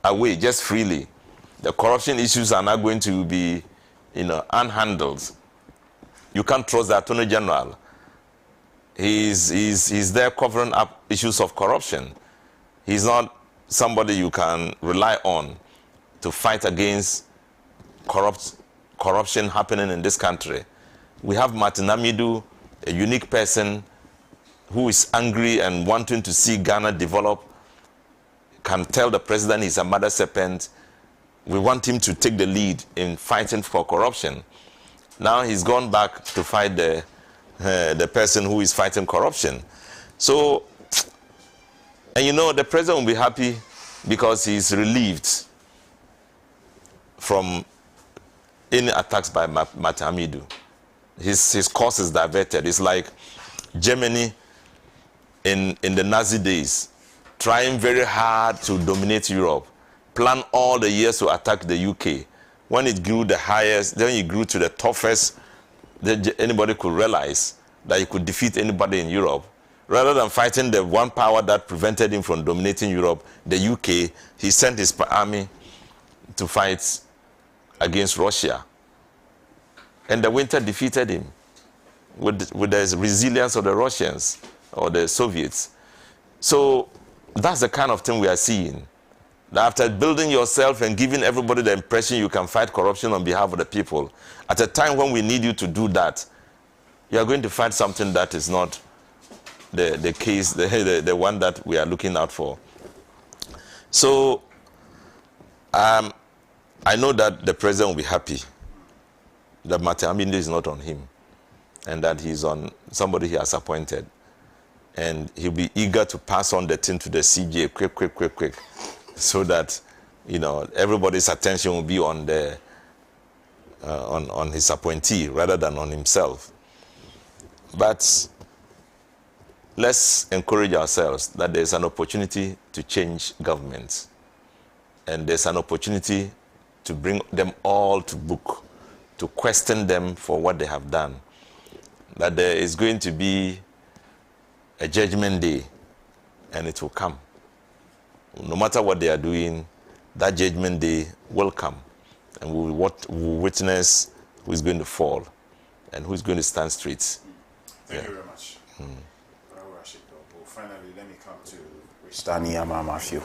Speaker 3: away just freely. The corruption issues are now going to be, unhandled. You can't trust the Attorney General. He's there covering up issues of corruption. He's not somebody you can rely on to fight against corruption happening in this country. We have Martin Amidu, a unique person who is angry and wanting to see Ghana develop, can tell the president he's a mother serpent. We want him to take the lead in fighting for corruption. Now he's gone back to fight the person who is fighting corruption. So, and the president will be happy because he's relieved from any attacks by Martin Amidu. His course is diverted. It's like Germany in the Nazi days, trying very hard to dominate Europe, plan all the years to attack the UK. When it grew the highest, then it grew to the toughest that anybody could realize that he could defeat anybody in Europe. Rather than fighting the one power that prevented him from dominating Europe, the UK, he sent his army to fight against Russia. And the winter defeated him with the resilience of the Russians or the Soviets. So that's the kind of thing we are seeing. That after building yourself and giving everybody the impression you can fight corruption on behalf of the people, at a time when we need you to do that, you are going to fight something that is not the case, the one that we are looking out for. So I know that the president will be happy that Martin Amidu is not on him and that he's on somebody he has appointed. And he'll be eager to pass on the thing to the CJ quick, so that everybody's attention will be on the on his appointee rather than on himself. But let's encourage ourselves that there's an opportunity to change governments, and there's an opportunity to bring them all to book, to question them for what they have done. That there is going to be a judgment day, and it will come. No matter what they are doing, that judgment day will come, and we will witness who is going to fall and who is going to stand straight.
Speaker 1: Thank you very much. All right. finally, let me come to Stanley Matthew.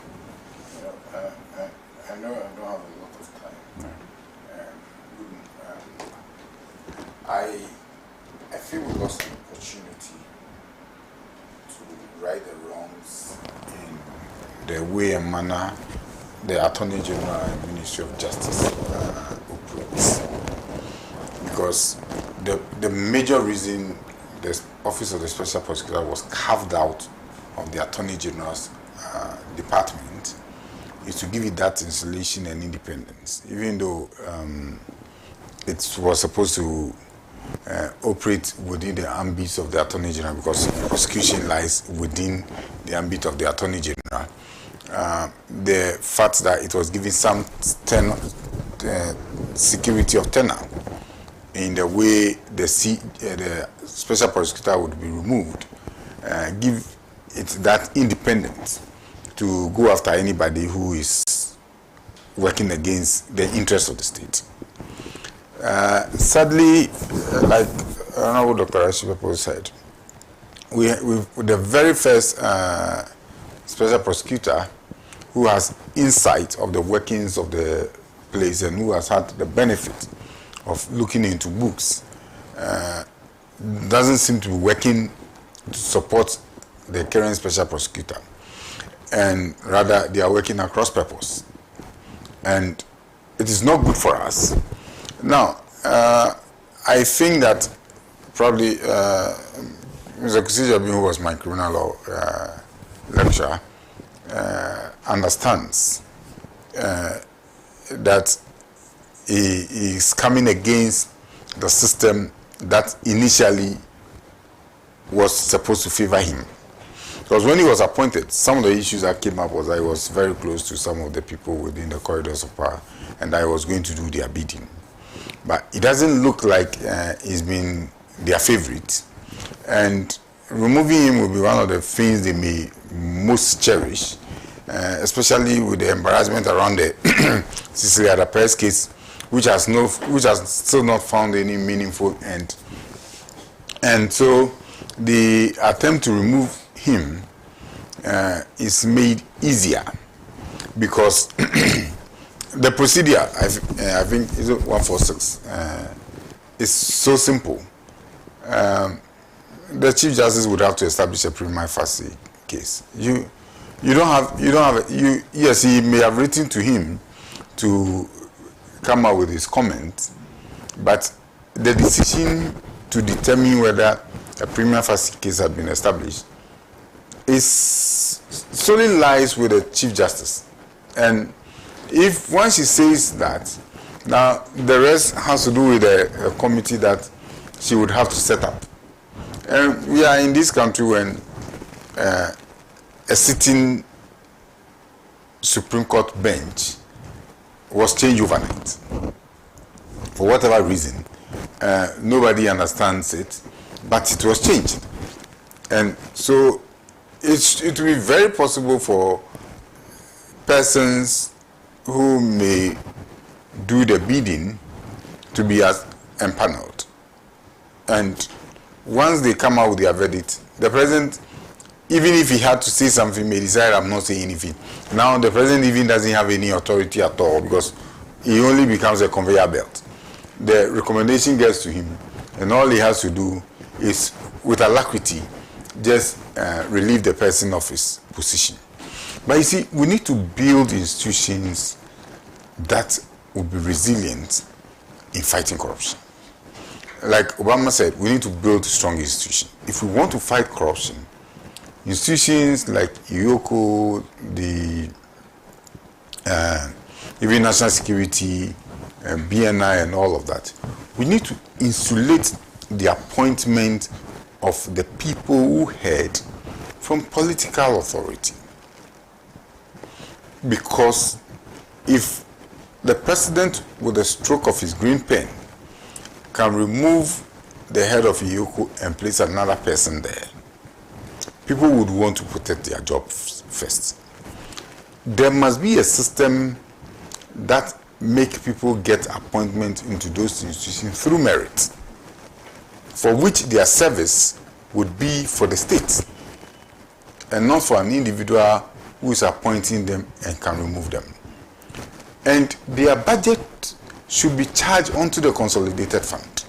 Speaker 4: I know I don't have a lot of time. I feel we lost an opportunity to right the wrongs in the way and manner the Attorney General and Ministry of Justice operates. Because the major reason the Office of the Special Prosecutor was carved out of the Attorney General's department is to give it that insulation and independence, even though it was supposed to operate within the ambit of the Attorney General, because prosecution lies within the ambit of the Attorney General. The fact that it was given some security of tenure in the way the Special Prosecutor would be removed, give it that independence to go after anybody who is working against the interests of the state. Sadly, like Honorable Dr. Ashipepo said, we the very first Special Prosecutor who has insight of the workings of the place and who has had the benefit of looking into books doesn't seem to be working to support the current Special Prosecutor, and rather they are working across purpose, and it is not good for us. Now, I think that probably Mr. Kusijabi, who was my criminal law lecturer, understands that he is coming against the system that initially was supposed to favor him. Because when he was appointed, some of the issues that came up was I was very close to some of the people within the corridors of power, and I was going to do their bidding. But it doesn't look like he's been their favorite, and removing him will be one of the things they may most cherish, especially with the embarrassment around the Cecilia Adapers case, which has still not found any meaningful end. And so the attempt to remove him is made easier because the procedure, I think, is 146. Is so simple. The Chief Justice would have to establish a prima facie case. Yes, he may have written to him to come out with his comment, but the decision to determine whether a prima facie case had been established solely lies with the Chief Justice. And if once she says that, now the rest has to do with a committee that she would have to set up. And we are in this country when a sitting Supreme Court bench was changed overnight. For whatever reason, nobody understands it, but it was changed. And so it will be very possible for persons who may do the bidding to be as empaneled. And once they come out with their verdict, the president, even if he had to say something, may decide I'm not saying anything. Now the president even doesn't have any authority at all because he only becomes a conveyor belt. The recommendation gets to him, and all he has to do is, with alacrity, just relieve the person of his position. But you see, we need to build institutions that will be resilient in fighting corruption. Like Obama said, we need to build strong institutions. If we want to fight corruption, institutions like IOCO, the even national security, BNI and all of that, we need to insulate the appointment of the people who head from political authority. Because if the president, with a stroke of his green pen, can remove the head of IOCO and place another person there, people would want to protect their jobs first. There must be a system that make people get appointment into those institutions through merit, for which their service would be for the state. and not for an individual who is appointing them and can remove them. And their budget should be charged onto the consolidated fund.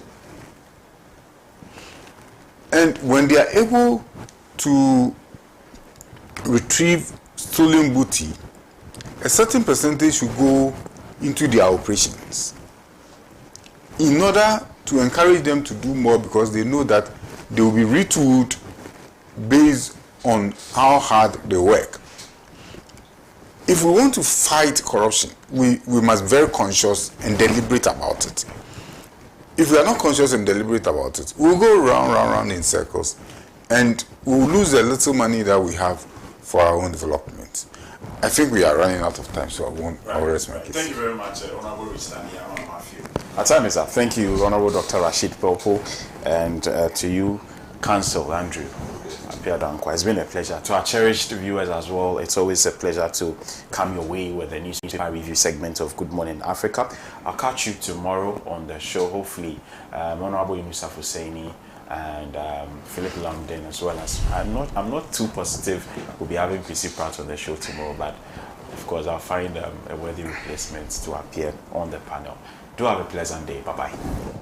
Speaker 4: And when they are able to retrieve stolen booty, a certain percentage should go into their operations in order to encourage them to do more, because they know that they will be retooled based on how hard they work. If we want to fight corruption, we must be very conscious and deliberate about it. If we are not conscious and deliberate about it, we'll go round in circles, and we'll lose the little money that we have for our own development. I think we are running out of time, so I will rest my case.
Speaker 1: Thank you very much, Honorable Richard. Our time is up. Thank you, Honorable Dr. Rashid Popo, and to you, Counsel Andrew Apiadankwa. It's been a pleasure. To our cherished viewers as well, it's always a pleasure to come your way with the newspaper review segment of Good Morning Africa. I'll catch you tomorrow on the show. Hopefully, Honorable Yunusa Husseini and Philip Longden, as well as I'm not too positive we'll be having PC Pratt on the show tomorrow, but of course I'll find a worthy replacement to appear on the panel. Do have a pleasant day. Bye bye.